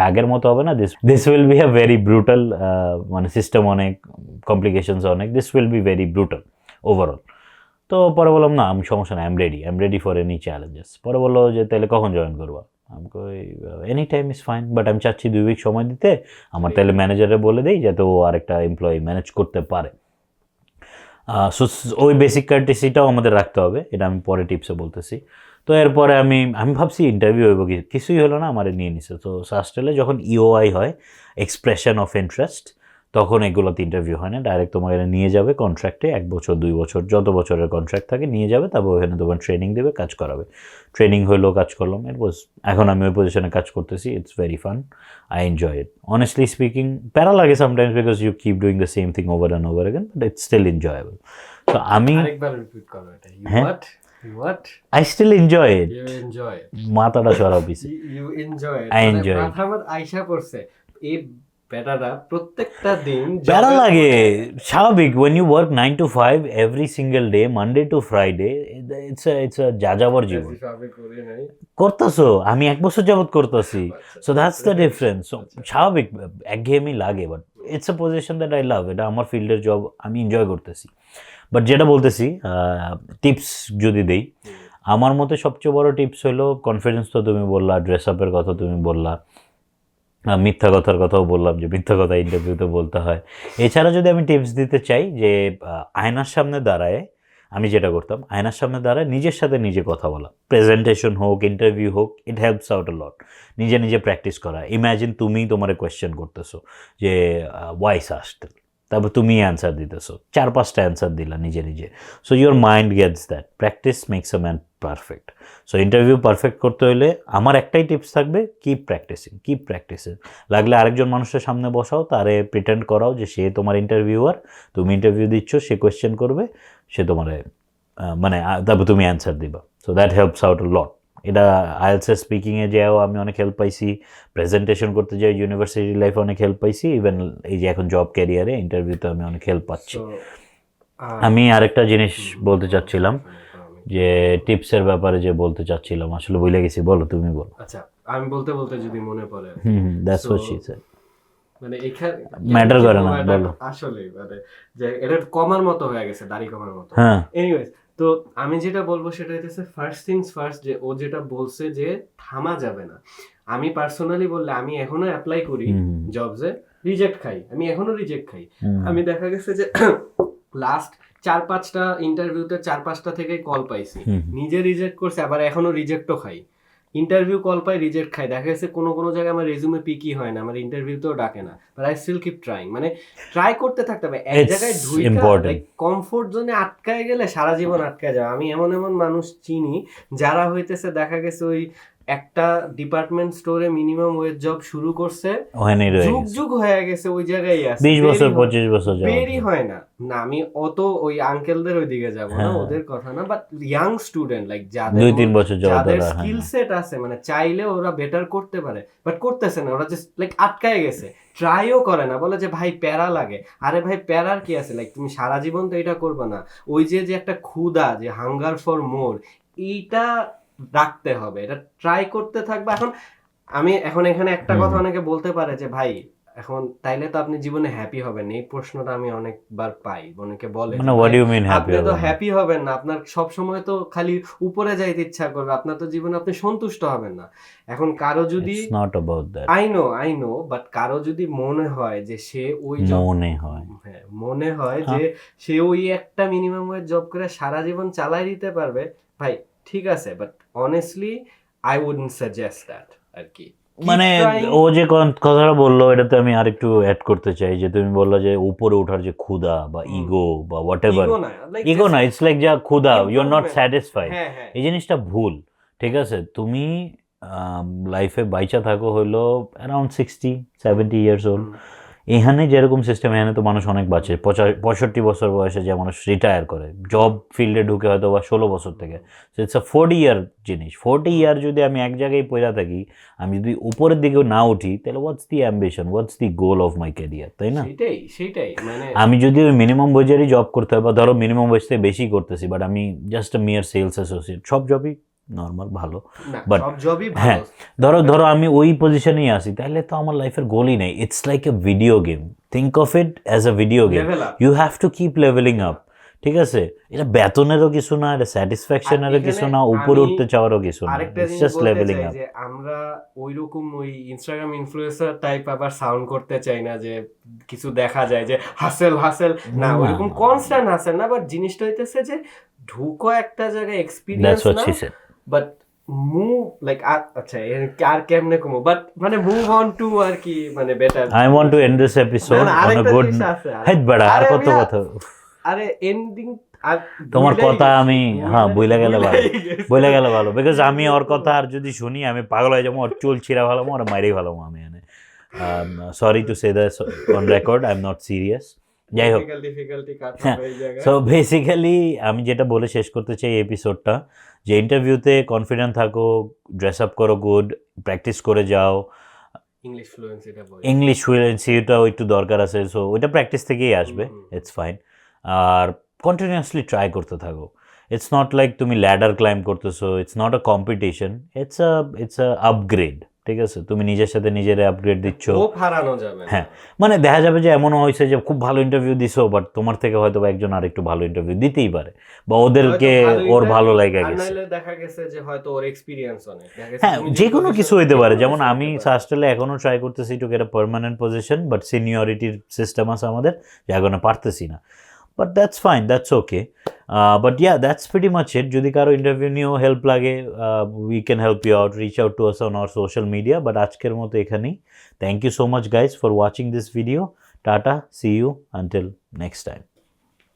আগের মতো হবে না, this will be a very brutal, মানে সিস্টেম অনেক, কমপ্লিকেশনস অনেক, this will be very brutal overall. তো পরে বললাম না আমি সমস্যা নেই, I am ready for any challenges. পরে বললো যে তাহলে কখন জয়েন করবো। আমি কই any time is fine, but আমি চাচ্ছি 2 উইক সময় দিতে, আমার তাহলে ম্যানেজারে বলে দেই যাতে ও আরেকটা এমপ্লয়ি ম্যানেজ করতে পারে। সো ওই বেসিক কার্টিসিটাও আমাদের রাখতে হবে, এটা আমি পরে টিপসে বলতেছি। তো এরপরে আমি ভাবছি ইন্টারভিউ হইব, কিছুই হলো না, আমার নিয়ে নিছে। তো সাস্টেলে যখন ইওআই হয়, এক্সপ্রেশন অফ ইন্টারেস্ট, তখন এগুলোতে ইন্টারভিউ হয় না, ডাইরেক্ট তোমাকে নিয়ে যাবে কন্ট্রাক্টে, 1 বছর 2 বছর যত বছরের কন্ট্রাক্ট থাকে নিয়ে যাবে, তারপর ওখানে তোমার ট্রেনিং দেবে, কাজ করাবে। ট্রেনিং হইলো, কাজ করলাম, ইট ওয়াজ, এখন আমি ওই পজিশনে কাজ করতেছি, it's very fun, I enjoy it. Honestly speaking প্যারা লাগে sometimes because you keep doing the same thing over and over again, but it's still enjoyable. তো আমি I still enjoy it. You enjoy it. মাথাটা সরাও পিছে। You enjoy it. I enjoy it. আমার আইসা পড়ছে এই বেটাটা প্রত্যেকটা দিন প্যারা লাগে, স্বাভাবিক। when you work 9 to 5 every single day, Monday to Friday, it's a যাযাবর জীবন। করতেছো, আমি 1 বছর যাবত করতেছি, so that's the difference. So স্বাভাবিক একঘেয়েমি লাগে, but it's a position that I love, এটা আমার ফিল্ডের জব, আমি এনজয় করতেছি। বাট যেটা বলতেছি, টিপস যদি দেই, আমার মতে সবচেয়ে বড় টিপস হলো কনফিডেন্স। তো তুমি বললা, ড্রেস আপের কথা তুমি বললা, মিথ্যা কথার কথাও বললাম যে মিথ্যা কথা ইন্টারভিউতে বলতে হয়। এছাড়া যদি আমি টিপস দিতে চাই, যে আয়নার সামনে দাঁড়ায়, আমি যেটা করতাম, আয়নার সামনে দাঁড়ায় নিজের সাথে নিজে কথা বলা, প্রেজেন্টেশন হোক, ইন্টারভিউ হোক, ইট হেল্পস আউট আ লট। নিজে প্র্যাকটিস করা। ইম্যাজিন তুমি তোমার কোয়েশ্চেন করতেছো যে ওয়াই সাস্টেল, তারপর তুমি অ্যান্সার দিতেছো, 4-5টা অ্যান্সার দিলা নিজে। So your mind gets that, practice makes a man perfect. So interview perfect করতে হলে আমার একটাই টিপস থাকবে, কিপ প্র্যাকটিসিং। লাগলে আরেকজন মানুষের সামনে বসাও, তারে প্রিটেন্ড করাও যে সে তোমার ইন্টারভিউয়ার, তুমি ইন্টারভিউ দিচ্ছ, সে কোয়েশ্চেন করবে, সে তোমার মানে তারপর তুমি অ্যান্সার দিবা। So that helps out a lot. এটা আইএলটিএস স্পিকিংয়ে যাও আমি অনেক হেল্প পাইছি, প্রেজেন্টেশন করতে যাই ইউনিভার্সিটি লাইফে অনেক হেল্প পাইছি, ইভেন এই যে এখন জব ক্যারিয়ারে ইন্টারভিউতে আমি অনেক হেল্প পাচ্ছি। আমি আরেকটা জিনিস বলতে চাচ্ছিলাম, যে টিপসের ব্যাপারে যে বলতে চাচ্ছিলাম, আসলে ভুলে গেছি, বলো, তুমি বলো। আচ্ছা, আমি বলতে যদি মনে পড়ে, দ্যাটস হোয়াট শি সেড। মানে এখানে Matter করে না, বলো। আসলে মানে যে এটা কমার মতো হয়ে গেছে, দাড়ি কমার মতো। হ্যাঁ এনিওয়েজ, তো আমি যেটা বলবো সেটা হচ্ছে ফার্স্ট থিংস ফার্স্ট, যে ও যেটা বলছে যে থামা যাবে না। আমি পার্সোনালি বললে আমি এখনো অ্যাপ্লাই করি জবসে, রিজেক্ট খাই, আমি এখনো রিজেক্ট খাই। আমি দেখা গেছে যে লাস্ট 4-5টা ইন্টারভিউতে 4-5টা থেকে কল পাইছি, নিজে রিজেক্ট করছে, আবার এখনো রিজেক্টও খাই। ইন্টারভিউ কল পাই, রিজেক্ট খাই, দেখা গেছে কোনো কোনো জায়গায় আমার রেজুমে পিকই হয় না, আমার ইন্টারভিউতেও ডাকে না, but I still keep trying. মানে ট্রাই করতে থাকতে হবে। এক It's জায়গায় important. কমফোর্ট জোনে আটকায় গেলে সারা জীবন আটকায় যাবে। আমি এমন এমন মানুষ চিনি যারা হইতেছে দেখা গেছে ওই একটা ডিপার্টমেন্ট স্টোরে মিনিমাম ওয়েজ জব শুরু করছে, ওখানেই রয়ে যুগ গেছে যুগ হয়ে গেছে ওই জায়গায় আছে, 20 বছর 25 বছর যাওয়া বেরি হয় না। না আমি অত ওই আঙ্কেলদের ওইদিকে যাব না, হ্যাঁ। ওদের কথা না, বাট ইয়াং স্টুডেন্ট লাইক যাদের 2-3 বছর যাওয়া যাদের দরকার, স্কিল হ্যাঁ। সেট আছে, মানে চাইলে ওরা বেটার করতে পারে, বাট করতেছে না, ওরা জাস্ট লাইক আটকায় গেছে, ট্রাইও করে না, বলে যে ভাই প্যারা লাগে। আরে ভাই প্যারার কি আছে, লাইক তুমি সারা জীবন তো এটা করবে না। ওই যে যে একটা ক্ষুধা, যে হাঙ্গার ফর মোর, এইটা রাখতে হবে, এটা ট্রাই করতে থাকবে। আমি এখন এখানে একটা কথা অনেকে বলতে পারে যে ভাই এখন তাইলে তো আপনি জীবনে হ্যাপি হবেন, এই প্রশ্নটা আমি অনেকবার পাই, অনেকে বলে মানে what do you mean happy আপনি তো হবেন? হ্যাপি হবেন না, আপনার সব সময় তো খালি উপরে যাইতে ইচ্ছা করবে, আপনার তো জীবনে আপনি সন্তুষ্ট হবেন না। এখন কারো যদি It's not about that. I know but কারো যদি মনে হয় যে সে ওই মনে হয় হ্যাঁ মনে হয় যে সে ওই একটা মিনিমাম ওয়েজ জব করে সারা জীবন চালাই দিতে পারবে, ভাই ঠিক আছে, but honestly I wouldn't suggest that আর কি। মানে ও যে কথাটা বললো এটাতে আমি আরেকটু অ্যাড করতে চাই, যে তুমি বললো যে উপরে ওঠার যে ক্ষুধা বা ইগো বা হোয়াট এভার, ইগো না, ইটস লাইক যা ক্ষুধা, ইউ আর নট স্যাটিসফাইড, এই জিনিসটা ভুল। ঠিক আছে, তুমি লাইফে বাইচা থাকো হইলো অ্যারাউন্ড 60-70 ইয়ার্স ওল্ড। এখানে যেরকম সিস্টেম, এখানে তো মানুষ অনেক বাঁচে, 65 বছর বয়সে যে মানুষ রিটায়ার করে, জব ফিল্ডে ঢুকে হয়তো বা 16 বছর থেকে। সো ইটস আ 40 ইয়ার জিনিস। 40 ইয়ার যদি আমি এক জায়গায় পড়ে থাকি, আমি যদি উপরের দিকেও না উঠি, তাহলে what's the ambition, what's the goal of my career, তাই না? সেটাই মানে আমি যদি ওই মিনিমাম ওয়েজেরই জব করতে হয়, বা ধরো মিনিমাম ওয়েজ থেকে বেশি করতেছি, বাট আমি জাস্ট আ মিয়ার সেলস অ্যাসোসিয়েট, সব জবই নর্মাল ভালো, বাট হ্যাঁ ধরো আমি ওই পজিশনেই আসি, তাহলে তো আমার লাইফের গোলই নেই। It's like a video game, think of it as a video game, you have to keep levelling up. ঠিক আছে, এটা বেতনেরও কিছু না, এটা স্যাটিসফ্যাকশনেরও কিছু না, উপরে উঠতে চাওয়ারও কিছু না, ইটস জাস্ট লেভেলিং আপ। যে আমরা ওইরকম ওই ইনস্টাগ্রাম ইনফ্লুয়েন্সার টাইপ আবার সাউন্ড করতে চাই না, যে কিছু দেখা যায় যে হাসেল না, ওইরকম কনস্ট্যান্ট হাসেল না, বাট জিনিসটা হইতেছে যে ঢুকো একটা জায়গায় এক্সপেরিয়েন্স না, বাট মুভ লাইক আচ্ছা আর কেমনে কমো, বাট মানে মুভ অন টু আর কি, মানে better. I want to end this episode on a good head, বড় আর কত কথা, আরে এন্ডিং তোমার কথা আমি বইলা গেলে ভালো, বিকজ আমি ওর কথা আর যদি শুনি আমি পাগল হয়ে যাবো, ওর চুল ছিঁড়া ভালো, ওর মাইরে ভালো আমি। Sorry to say that on record, I am not serious. যাই হোক, সো বেসিক্যালি আমি যেটা বলে শেষ করতে চাই এই এপিসোডটা, যে ইন্টারভিউতে কনফিডেন্ট থাকো, ড্রেস আপ করো গুড, প্র্যাকটিস করে যাও, ইংলিশ ফ্লুয়েন্সিটাও একটু দরকার আছে, সো ওইটা প্র্যাকটিস থেকেই আসবে, ইটস ফাইন। আর কন্টিনিউয়াসলি ট্রাই করতে থাকো। ইটস নট লাইক তুমি ল্যাডার ক্লাইম্ব করতেছো, it's not a competition, it's a upgrade. ঠিক আছে, তুমি নিজের সাথে নিজের আপগ্রেড দিচ্ছ, হ্যাঁ মানে দেখা যাবে যে এমনও হয়েছে যে খুব ভালো ইন্টারভিউ দিছো, বাট তোমার থেকে হয়তো একজন আর একটু ভালো ইন্টারভিউ দিতেই পারে, বা ওদেরকে ওর ভালো লাগে গেছে, দেখা গেছে যে হয়তো ওর এক্সপেরিয়েন্স অনেক, হ্যাঁ যে কোনো কিছু হইতে পারে। যেমন আমি সাস্টেলে এখনো ট্রাই করতেছি to get a permanent position, but সিনিয়রিটির সিস্টেম আছে আমাদের, যে এখনো পারতেছি না, but that's fine, that's okay. But yeah, that's pretty much it. যদি কারো ইন্টারভিউ নিয়েও হেল্প লাগে, we can help you out, reach out to us on our social media. But আজকের মতো এখানেই। Thank you so much guys for watching this video. Tata, see you until next time.